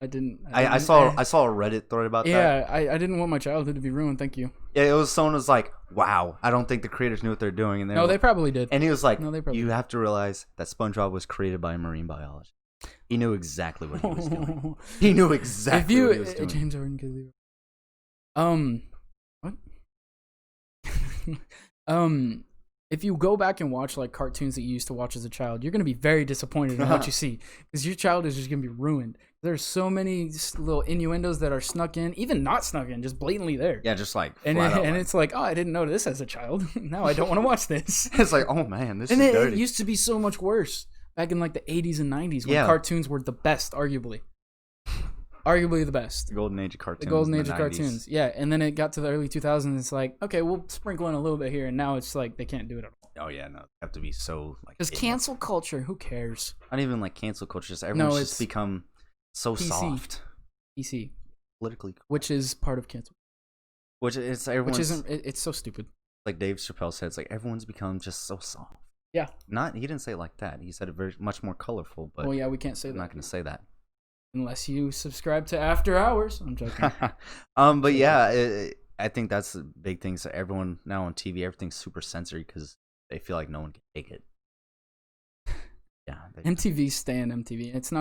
I didn't.
I saw a Reddit thread about that.
Yeah, I didn't want my childhood to be ruined. Thank you.
Yeah, it was someone was like, "Wow, I don't think the creators knew what they're doing." And
No, they probably did.
And he was like,
No, they probably
"You have to realize that SpongeBob was created by a marine biologist. He knew exactly what he was doing. He knew exactly what he was doing."
James Harden could leave. What? If you go back and watch like cartoons that you used to watch as a child, you're gonna be very disappointed in what you see because your childhood is just gonna be ruined. There's so many little innuendos that are snuck in, even not snuck in, just blatantly there.
Yeah, just like
and it's like, oh, I didn't know this as a child. Now I don't want to watch this.
It's like, oh man, this
and
is dirty.
It used to be so much worse back in like the 80s and 90s when cartoons were the best, arguably the best.
The golden age of cartoons.
The golden age of cartoons. Yeah, and then it got to the early 2000s. It's like, okay, we'll sprinkle in a little bit here, and now it's like they can't do it at all.
Oh yeah, no, they have to be so like.
Because cancel culture, who cares?
Not even like cancel culture. Just everyone's just become so
PC.
soft.
PC.
Politically correct.
Which is part of cancel.
Which isn't.
It's so stupid.
Like Dave Chappelle said, it's like everyone's become just so soft.
Yeah.
He didn't say it like that. He said it very much more colorful. But
well, yeah, we can't say that.
I'm not going to say that.
Unless you subscribe to After Hours. I'm joking.
But yeah, I think that's the big thing. So everyone now on TV, everything's super censored because they feel like no one can take it. Yeah.
MTV staying MTV. It's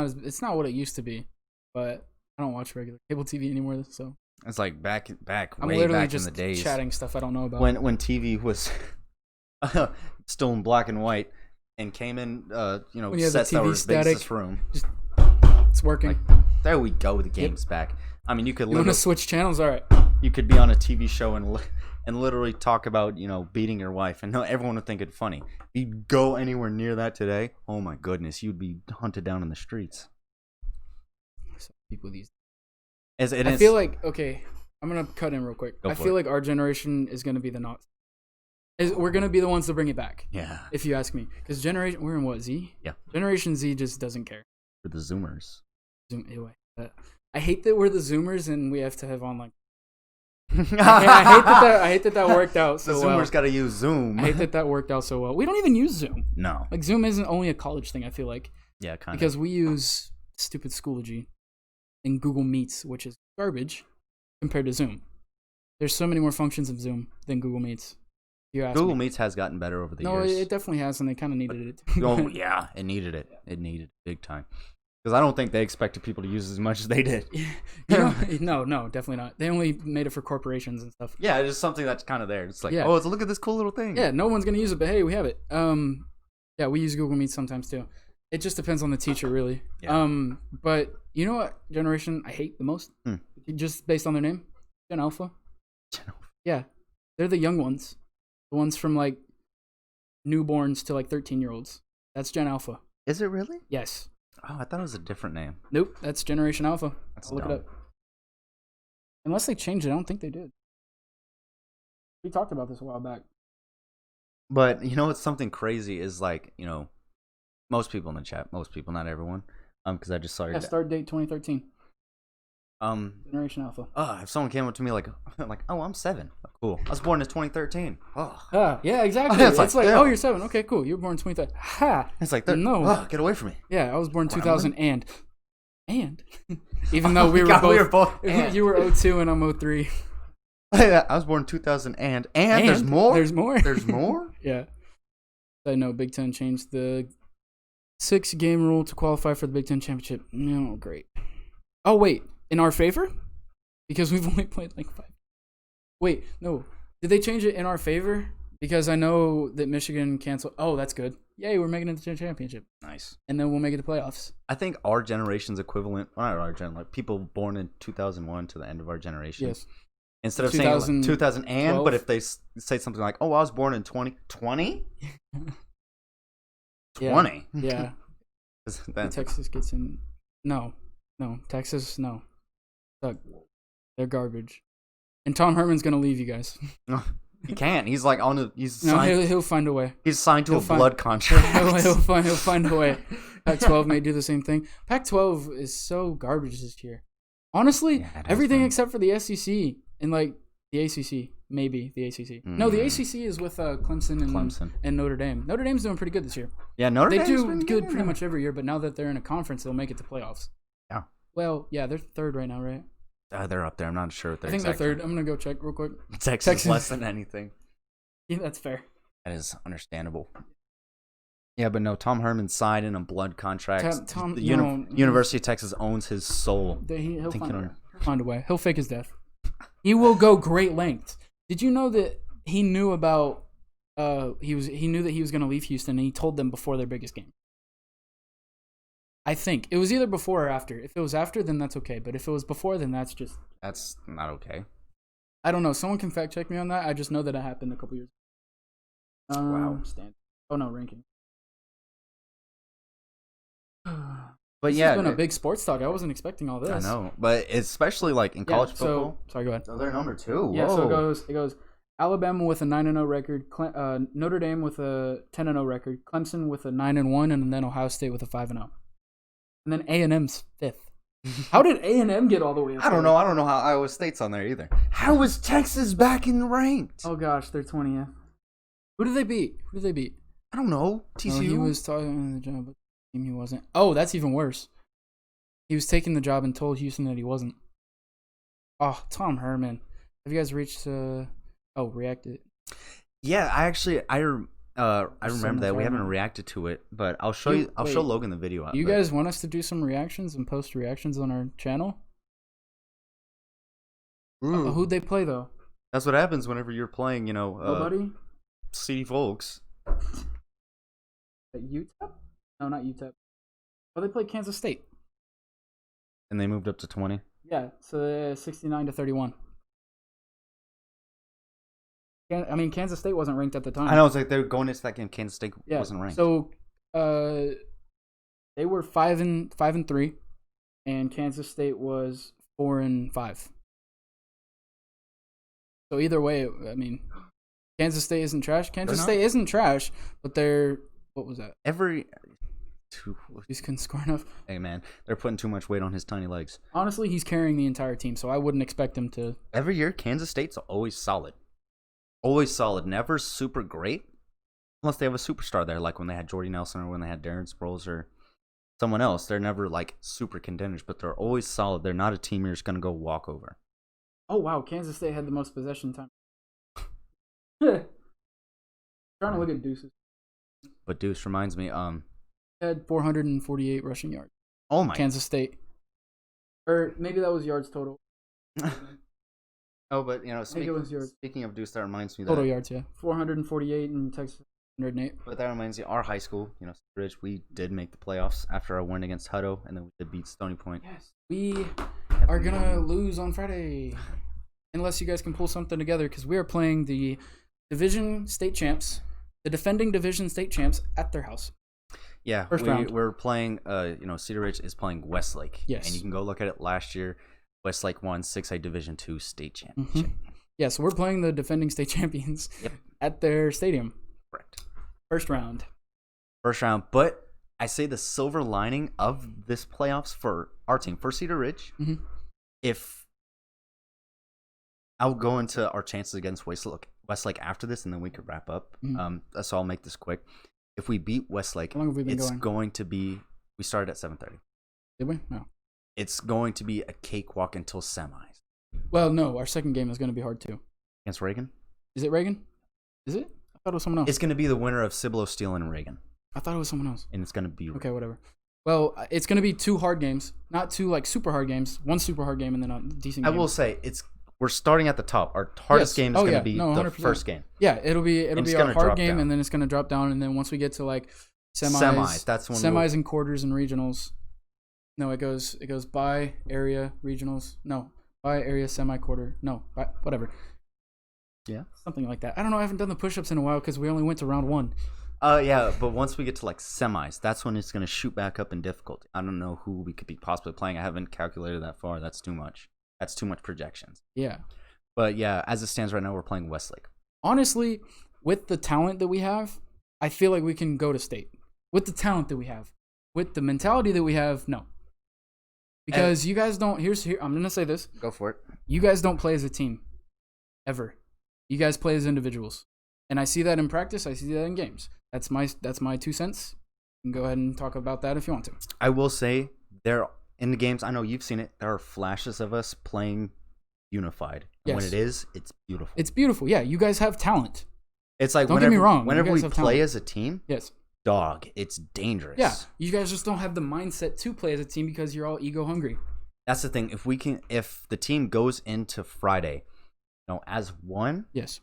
not what it used to be, but I don't watch regular cable TV anymore. So
it's like back
I'm
way
literally
back
just
in the days.
chatting stuff I don't know about.
When TV was still in black and white and came in, sets that were basis room.
Just, it's working.
Like, there we go. The game's back. I mean, you want
to switch channels? All right.
You could be on a TV show and literally talk about beating your wife, and everyone would think it funny. If you go anywhere near that today, oh my goodness, you'd be hunted down in the streets.
People these.
I
feel like I'm gonna cut in real quick. I feel like our generation is gonna be we're gonna be the ones to bring it back.
Yeah.
If you ask me, because we're in what, Z?
Yeah.
Generation Z just doesn't care.
For the Zoomers.
Anyway, I hate that we're the Zoomers and we have to have online. I hate that worked out so well.
The Zoomers got to use Zoom.
I hate that worked out so well. We don't even use Zoom.
No.
Like Zoom isn't only a college thing. I feel like.
Yeah, kind of.
Because we use stupid Schoology and Google Meets, which is garbage compared to Zoom. There's so many more functions of Zoom than Google Meets.
Google Meets has gotten better over the years.
No, it definitely has, and they kind of needed it.
Oh yeah, it needed it. It needed it big time. Because I don't think they expected people to use it as much as they did.
No, definitely not. They only made it for corporations and stuff.
Yeah, it's just something that's kind of there. It's like, look at this cool little thing.
Yeah, no one's gonna use it, but hey, we have it. Yeah, we use Google Meet sometimes too. It just depends on the teacher, really. Yeah. But you know what generation I hate the most? Just based on their name, Gen Alpha. Yeah, they're the young ones, the ones from like newborns to like 13-year-olds. That's Gen Alpha.
Is it really?
Yes.
Oh, I thought it was a different name.
Nope, that's Generation Alpha.
I'll
look it up. Unless they changed it, I don't think they did. We talked about this a while back.
But what's something crazy is like most people in the chat, not everyone, because I just saw your
start date 2013. Generation Alpha.
If someone came up to me like, oh, I'm 7. Oh, cool. I was born in 2013. Oh.
Yeah, exactly. It's like, oh, you're 7. Okay, cool. You were born in 2013. Ha.
It's like, no. Get away from me.
Yeah, I was born 2000 and even though we were both. You were 02 and I'm 03.
I was born 2000 and there's more.
There's more.
There's more.
Yeah. I know Big Ten changed the 6-game rule to qualify for the Big Ten championship. No, great. Oh wait. In our favor? Because we've only played like 5. Wait, no. Did they change it in our favor? Because I know that Michigan canceled. Oh, that's good. Yay, we're making it to the championship.
Nice.
And then we'll make it to playoffs.
I think our generation's equivalent, not our generation, like people born in 2001 to the end of our generation.
Yes.
Instead of saying like 2000 and, but if they say something like, oh, I was born in 2020? 20?
Yeah. Texas gets in. No, Texas, no. They're garbage. And Tom Herman's gonna leave you guys.
He can't. He's like
he'll find a way.
He's signed to a blood contract.
He'll find a way. Pac-12 may do the same thing. Pac-12 is so garbage this year. Honestly,
Yeah, it has
everything
been.
except for the SEC and like the ACC, maybe the ACC. No, the ACC is with Clemson and Notre Dame. Notre Dame's doing pretty good this year.
Yeah, Notre
They
Dame's
do
been
good
getting
pretty
there.
much every year, but now that they're in a conference, they'll make it to playoffs.
Yeah.
Well, yeah, they're third right now, right?
They're up there. I'm not sure what
I think they're third. I'm gonna go check real quick.
Texas less than anything.
Yeah, that's fair.
That is understandable. Yeah, but no, Tom Herman signed in a blood contract. University of Texas owns his soul.
He'll find a way. He'll fake his death. He will go great lengths. Did you know that he knew about he knew that he was going to leave Houston, and he told them before their biggest game? I think it was either before or after. If it was after, then that's okay. But if it was before, then that's
not okay.
I don't know. Someone can fact check me on that. I just know that it happened a couple years ago.
Wow.
Oh no, ranking.
But
this
yeah,
has been a big sports talk. I wasn't expecting all this.
I know, but especially like in college football.
Sorry, go ahead.
So they're number 2.
Yeah, so it goes Alabama with a 9-0 record, Notre Dame with a 10-0 record, Clemson with a 9-1, and then Ohio State with a 5-0, and then A&M's 5th. How did A&M get all the way up?
I don't know. I don't know how Iowa State's on there either. How is Texas back in ranked?
Oh gosh, they're 20th. Who did they beat?
I don't know. TCU.
No, he was talking the job, but he wasn't. Oh, that's even worse. He was taking the job and told Houston that he wasn't. Oh, Tom Herman. Have you guys reached? Reacted.
Yeah, I remember that. We haven't reacted to it, but I'll show you. I'll show Logan the video.
You guys want us to do some reactions and post reactions on our channel? Who'd they play though?
That's what happens whenever you're playing.
Nobody.
CD Folks.
UTEP? No, not UTEP. Oh, they played Kansas State.
And they moved up to 20.
Yeah, so 69-31. I mean, Kansas State wasn't ranked at the time.
I know. It's like they're going into that game. Kansas State wasn't ranked.
So, they were 5-3, and Kansas State was 4-5. So either way, I mean, Kansas State isn't trash. Kansas State isn't trash, but they're what was that? He's couldn't score enough.
Hey man, they're putting too much weight on his tiny legs.
Honestly, he's carrying the entire team, so I wouldn't expect him to.
Every year, Kansas State's always solid. Always solid. Never super great. Unless they have a superstar there, like when they had Jordy Nelson or when they had Darren Sproles or someone else. They're never like super contenders, but they're always solid. They're not a team you're just going to go walk over.
Oh, wow. Kansas State had the most possession time. Trying to look at Deuce's.
But Deuce reminds me,
had 448 rushing yards.
Oh my.
Kansas State. Or maybe that was yards total.
Oh, but speaking of Deuce, that reminds me
total yards, yeah. 448 in Texas, 108.
But that reminds me, our high school, Ridge, we did make the playoffs after our win against Hutto, and then we did beat Stony Point.
Yes, we are gonna lose on Friday, unless you guys can pull something together, because we are playing the division state champs, the defending division state champs at their house.
Yeah,
first round.
We're playing. Cedar Ridge is playing Westlake.
Yes,
and you can go look at it. Last year, Westlake won 6A Division II state championship.
Mm-hmm. Yeah, so we're playing the defending state champions at their stadium.
Correct.
First round.
But I say the silver lining of this playoffs for our team, for Cedar Ridge, if I'll go into our chances against Westlake after this, and then we could wrap up. So I'll make this quick. If we beat Westlake,
how long have we been
going to be. We started at 7:30.
Did we? No.
It's going to be a cakewalk until semis.
Well, no, our second game is going to be hard too.
Against Reagan?
Is it Reagan? Is it? I thought it was someone else.
It's going to be the winner of Cibolo, Steele, and Reagan.
I thought it was someone else.
And it's going to be...
Okay, whatever. Well, it's going to be 2 hard games. Not 2, like, super hard games. 1 super hard game and then a decent game.
I will say, we're starting at the top. Our hardest game is going to be the first game.
Yeah, it'll be our hard game, and then it's going to drop down, and then once we get to, like, semis
that's when
semis and quarters and regionals. No, it goes by area regionals. No, by area semi-quarter. No, whatever.
Yeah,
something like that. I don't know. I haven't done the push-ups in a while because we only went to round 1.
Yeah, but once we get to like semis, that's when it's going to shoot back up in difficulty. I don't know who we could be possibly playing. I haven't calculated that far. That's too much. That's too much projections.
Yeah.
But yeah, as it stands right now, we're playing Westlake.
Honestly, with the talent that we have, I feel like we can go to state. With the talent that we have. With the mentality that we have, no. Because you guys don't. Here, I'm gonna say this.
Go for it.
You guys don't play as a team, ever. You guys play as individuals, and I see that in practice. I see that in games. That's my 2 cents. You can go ahead and talk about that if you want to.
I will say there in the games. I know you've seen it. There are flashes of us playing unified. And when it is, it's beautiful.
It's beautiful. Yeah, you guys have talent.
It's like
don't get me wrong.
Whenever we play
talent.
as a team,
yes,
dog, it's dangerous.
Yeah, you guys just don't have the mindset to play as a team because you're all ego hungry.
That's the thing. If the team goes into Friday, as one,
yes,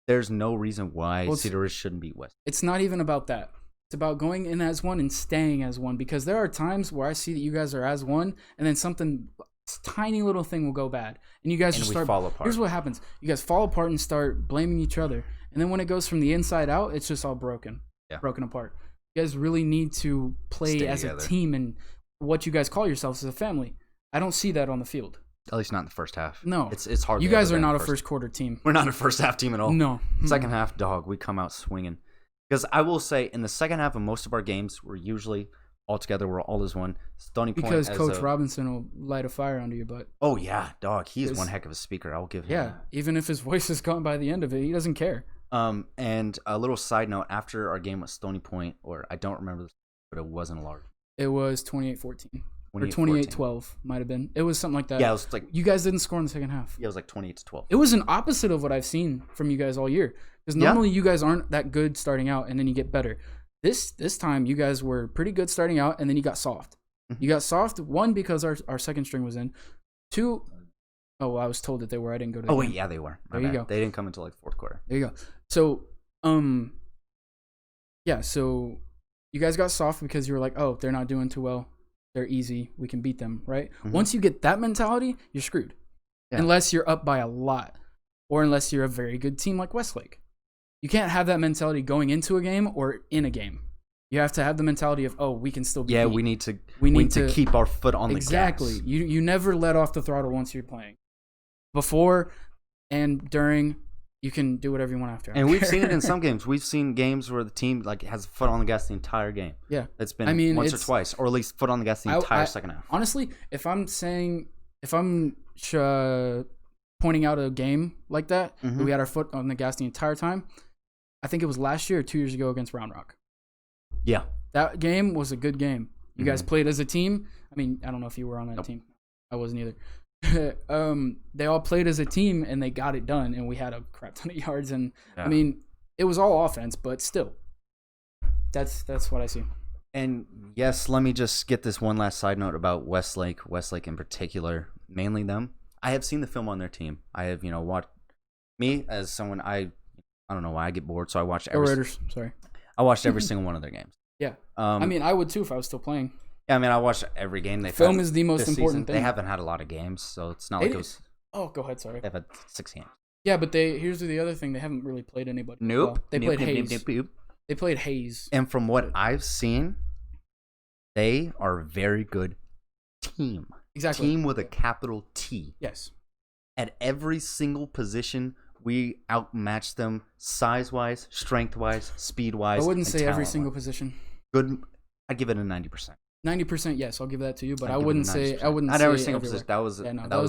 there's no reason why Cedar Ridge shouldn't beat West.
It's not even about that. It's about going in as one and staying as one, because there are times where I see that you guys are as one, and then something tiny little thing will go bad, and you guys just start
fall apart.
Here's what happens: you guys fall apart and start blaming each other, and then when it goes from the inside out, it's just all broken apart. You guys really need to play as a team and what you guys call yourselves as a family. I don't see that on the field.
At least not in the first half.
No,
it's hard.
You guys are not a first quarter team.
We're not a first half team at all.
No,
second half, dog. We come out swinging. Because I will say, in the second half of most of our games, we're usually all together. We're all as one. Stony Point.
Because Coach Robinson will light a fire under your butt.
Oh yeah, dog. He's one heck of a speaker. I'll give him.
Yeah, even if his voice is gone by the end of it, he doesn't care.
And a little side note: after our game with Stony Point, or I don't remember, but it wasn't a large.
It was 28-14. Or 28-12 might have been. It was something like that.
Yeah, it was like
you guys didn't score in the second half.
Yeah, it was like 28-12.
It was an opposite of what I've seen from you guys all year. Because normally you guys aren't that good starting out, and then you get better. This time you guys were pretty good starting out, and then you got soft. You got soft, one, because our second string was in. Two, I was told that they were. I didn't go to the game.
Yeah, they were.
There you go.
They didn't come until like fourth quarter.
There you go. So, so you guys got soft because you were like, oh, they're not doing too well. They're easy. We can beat them, right? Mm-hmm. Once you get that mentality, you're screwed. Yeah. Unless you're up by a lot, or unless you're a very good team like Westlake. You can't have that mentality going into a game or in a game. You have to have the mentality of, we can still be beat.
We need to keep our foot on the gas.
Exactly. You never let off the throttle once you're playing. Before and during, you can do whatever you want after.
And we've seen it in some games. We've seen games where the team has foot on the gas the entire game.
Yeah.
It's been once or twice, or at least foot on the gas the entire second half.
Honestly, if I'm pointing out a game like that, where we had our foot on the gas the entire time, I think it was last year or 2 years ago against Round Rock.
Yeah.
That game was a good game. You guys played as a team. I mean, I don't know if you were on that team. I wasn't either. They all played as a team and they got it done, and we had a crap ton of yards, and I mean, it was all offense, but still, that's what I see.
And yes, let me just get this one last side note about Westlake in particular, mainly them. I have seen the film on their team. I have watched, me as someone, I don't know why I get bored, so I watched I watched every single one of their games.
Yeah. I mean, I would too if I was still playing.
Yeah, I mean, I watched every game.
Film is the most important thing.
They haven't had a lot of games, so it's not like it was.
Oh, go ahead. Sorry.
They've had 6 games.
Yeah, but here's the other thing. They haven't really played anybody.
Nope.
Well. They played Hayes. They played Hayes.
And from what I've seen, they are a very good team.
Exactly.
Team with a capital T.
Yes. At
every single position, we outmatched them size-wise, strength-wise, speed-wise.
I wouldn't say every single position.
Good. I'd give it a 90%.
90%, yes, I'll give that to you, but I wouldn't say
every single position. That was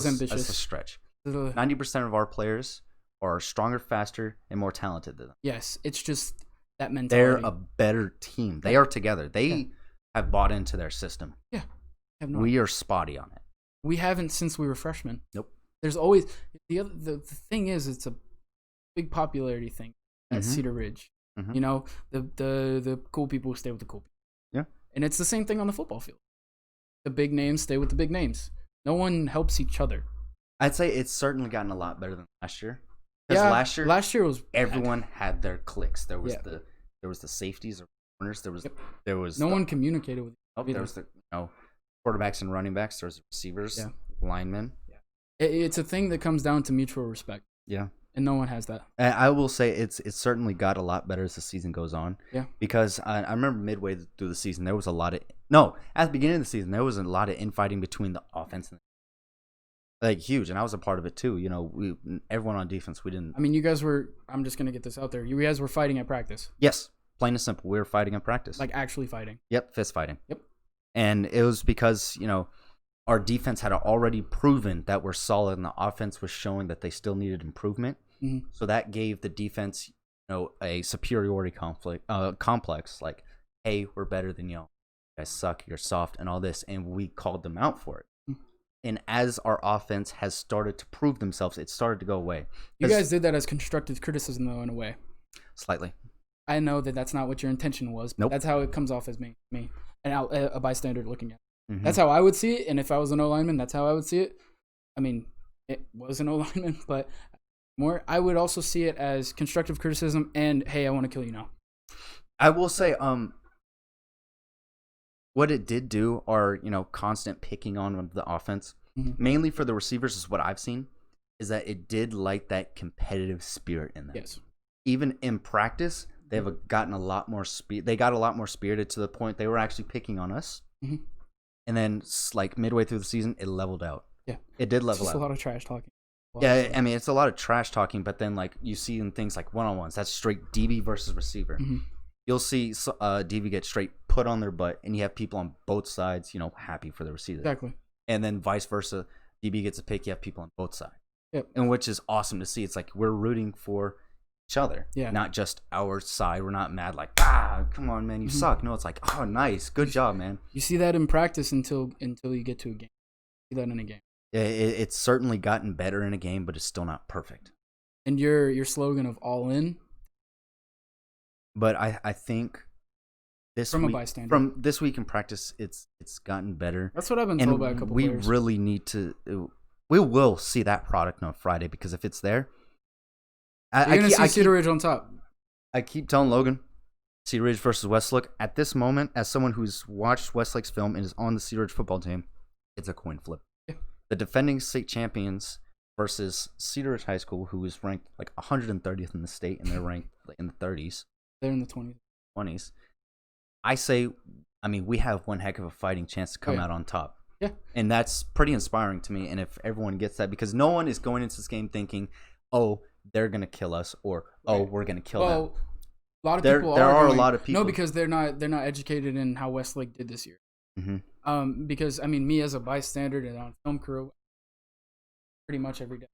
ambitious.
That's a stretch. 90% of our players are stronger, faster, and more talented than them.
Yes, it's just that mentality.
They're a better team. They are together. They have bought into their system.
Yeah.
We are spotty on it.
We haven't since we were freshmen.
Nope.
There's always the thing is, it's a big popularity thing at Cedar Ridge. The cool people stay with the cool people.
Yeah.
And it's the same thing on the football field. The big names stay with the big names. No one helps each other.
I'd say it's certainly gotten a lot better than last year. Because
last year was
everyone had their clicks. There was the safeties or corners. There was
no one communicated with.
There was the quarterbacks and running backs. There was receivers, linemen.
Yeah. It's a thing that comes down to mutual respect.
Yeah.
And no one has that.
And I will say it's certainly got a lot better as the season goes on.
Yeah.
Because I remember midway through the season, there was at the beginning of the season, there was a lot of infighting between the offense and huge, and I was a part of it too. Everyone on defense, we didn't.
I mean, you guys were. I'm just gonna get this out there. You guys were fighting at practice.
Yes, plain and simple. We were fighting at practice.
Actually fighting.
Yep, fist fighting.
Yep.
And it was because our defense had already proven that we're solid, and the offense was showing that they still needed improvement.
Mm-hmm.
So that gave the defense, a superiority complex. Like, hey, we're better than y'all. You guys suck. You're soft, and all this, and we called them out for it. Mm-hmm. And as our offense has started to prove themselves, it started to go away.
You guys did that as constructive criticism, though, in a way.
Slightly.
I know that that's not what your intention was. But That's how it comes off as me, and a bystander looking at it. Mm-hmm. That's how I would see it, and if I was an O-lineman, that's how I would see it. I mean, it was an O-lineman, but I would also see it as constructive criticism and, hey, I want to kill you now.
I will say, what it did do are, constant picking on the offense, mainly for the receivers is what I've seen, is that it did light that competitive spirit in them.
Yes.
Even in practice, they've gotten a lot more they got a lot more spirited to the point they were actually picking on us. Mm-hmm. And then, like, midway through the season, it leveled out.
Yeah.
It did level out.
It's a lot of trash talking.
Yeah, I mean, it's a lot of trash talking, but then, like, you see in things like one-on-ones, that's straight DB versus receiver. Mm-hmm. You'll see DB get straight put on their butt, and you have people on both sides, happy for the receiver.
Exactly.
And then vice versa, DB gets a pick, you have people on both sides.
Yep.
And which is awesome to see. It's like we're rooting for each other, not just our side. We're not mad like, come on, man, you suck. No, it's like, oh, nice, good job, man.
You see that in practice until you get to a game. You see that in a game.
Yeah, it's certainly gotten better in a game, but it's still not perfect.
And your slogan of all in.
But I think from this week in practice, it's gotten better.
That's what I've been told by a couple players.
We really need to. We will see that product on Friday, because if it's there,
you're going to see Cedar Ridge on top.
I keep telling Logan, Cedar Ridge versus Westlake. At this moment, as someone who's watched Westlake's film and is on the Cedar Ridge football team, it's a coin flip. Yeah. The defending state champions versus Cedar Ridge High School, who is ranked like 130th in the state, and they're ranked in the 30s.
They're in the 20s.
20s. We have one heck of a fighting chance to come out on top.
Yeah.
And that's pretty inspiring to me. And if everyone gets that, because no one is going into this game thinking, oh, they're going to kill us, or, oh, we're going to kill them.
A lot of people
there are a lot of people.
No, because they're not educated in how Westlake did this year. Mm-hmm. Because, me as a bystander and on film crew, pretty much every day.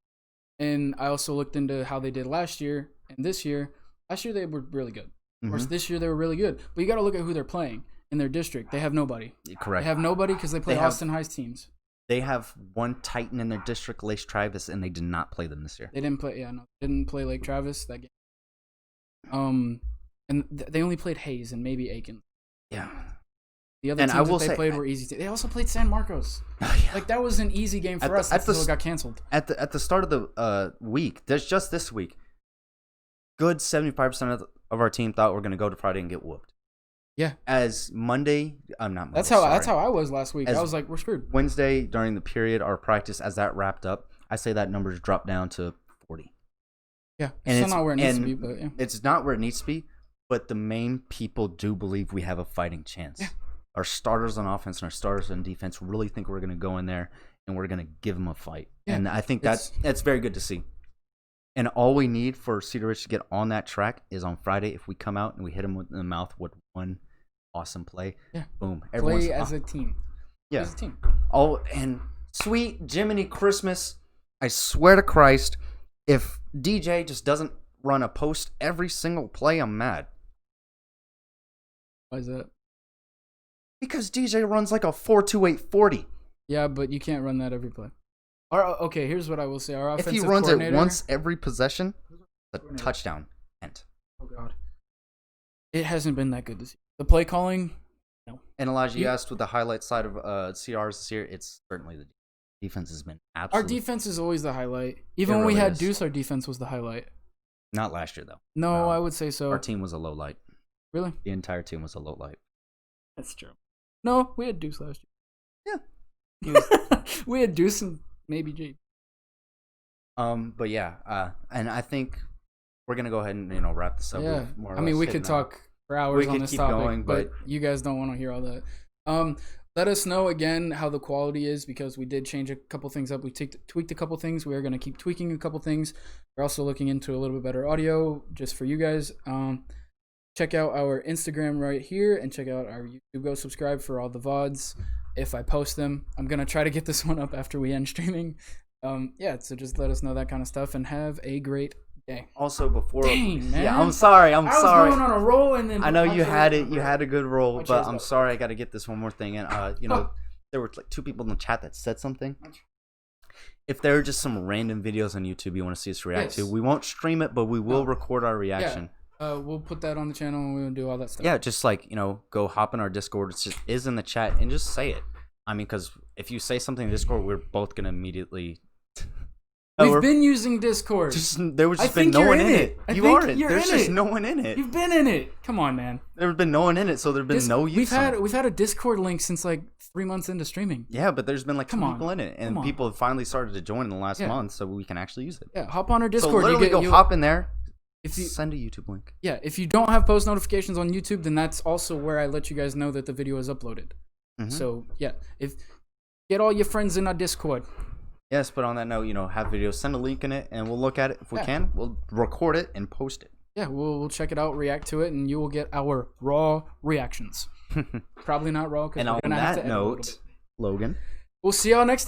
And I also looked into how they did last year and this year. Last year they were really good. Of course, this year they were really good. But you got to look at who they're playing in their district. They have nobody.
Correct.
They have nobody because they play Austin High's teams.
They have one Titan in their district, Lake Travis, and they did not play them this year.
They didn't play. Didn't play Lake Travis that game. And they only played Hayes and maybe Aiken.
Yeah.
The other teams that they played were easy. They also played San Marcos. Yeah. Like, that was an easy game for us until it got canceled.
At the start of the week, there's just this week, good 75% of our team thought we're going to go to Friday and get whooped.
Yeah.
As Monday, I'm not Monday,
That's how I was last week. I was like, we're screwed.
Wednesday, during the period, our practice, as that wrapped up, I say that number's dropped down to 40.
Yeah. And it's not where it needs to be, but yeah.
It's not where it needs to be, but the main people do believe we have a fighting chance. Yeah. Our starters on offense and our starters on defense really think we're going to go in there and we're going to give them a fight. Yeah. And I think that's very good to see. And all we need for Cedar Ridge to get on that track is on Friday, if we come out and we hit them in the mouth with one awesome play. Yeah. Boom.
Play as a team.
Yeah. As a team. Oh, and sweet Jiminy Christmas, I swear to Christ, if DJ just doesn't run a post every single play, I'm mad.
Why is that?
Because DJ runs like a 4.28 40.
Yeah, but you can't run that every play. Okay, here's what I will say. Our offensive
if he runs it once every possession, a touchdown.
Oh, God. It hasn't been that good this year. The play calling, no.
And Elijah, you asked with the highlight side of CRs this year, it's certainly the defense has been absolutely.
Our defense is always the highlight. Even when we had Deuce, our defense was the highlight.
Not last year, though.
No, I would say so.
Our team was a low light.
Really?
The entire team was a low light.
That's true. No, we had Deuce last
year.
Yeah. We had Deuce and maybe Jade.
But yeah, and I think we're gonna go ahead and we this up.
Yeah. We could talk for hours on this topic, going, but you guys don't want to hear all that. Let us know again how the quality is, because we did change a couple things up. We tweaked a couple things. We are gonna keep tweaking a couple things. We're also looking into a little bit better audio just for you guys. Check out our Instagram right here and check out our YouTube. Go subscribe for all the VODs. if I post them. I'm gonna try to get this one up after we end streaming. Yeah, so just let us know that kind of stuff and have a great day.
Also, before
Dang, man.
yeah, I'm sorry.
I was going on a roll and then
I know you had it. You had a good roll, but I'm
up.
sorry. I got to get this one more thing in. You know, there were like 2 people in the chat that said something. If there are just some random videos on YouTube you want to see us react to, we won't stream it, but we will record our reaction.
Yeah. We'll put that on the channel and we'll do all that stuff.
Yeah, just like, you know, go hop in our Discord. It is in the chat and just say it. I mean, because if you say something in Discord, we're both gonna immediately.
We've been using Discord.
There was just been no one in it. You aren't. There's just no one in it.
You've been in it. Come on, man.
There's been no one in it, so there's been no use.
We've had a Discord link since like 3 months into streaming.
Yeah, but there's been like 2 people in it, and people have finally started to join in the last month, so we can actually use it.
Yeah, hop on our Discord.
So literally hop in there.
If you
send a YouTube link.
Yeah, if you don't have post notifications on YouTube, then that's also where I let you guys know that the video is uploaded. So yeah, get all your friends in our Discord.
Yes, but on that note, you know, have videos, send a link in it, and we'll look at it if we can. We'll record it and post it.
Yeah, we'll check it out, react to it, and you will get our raw reactions. Probably not raw because we're gonna have to edit a little bit.
Logan,
we'll see y'all next time.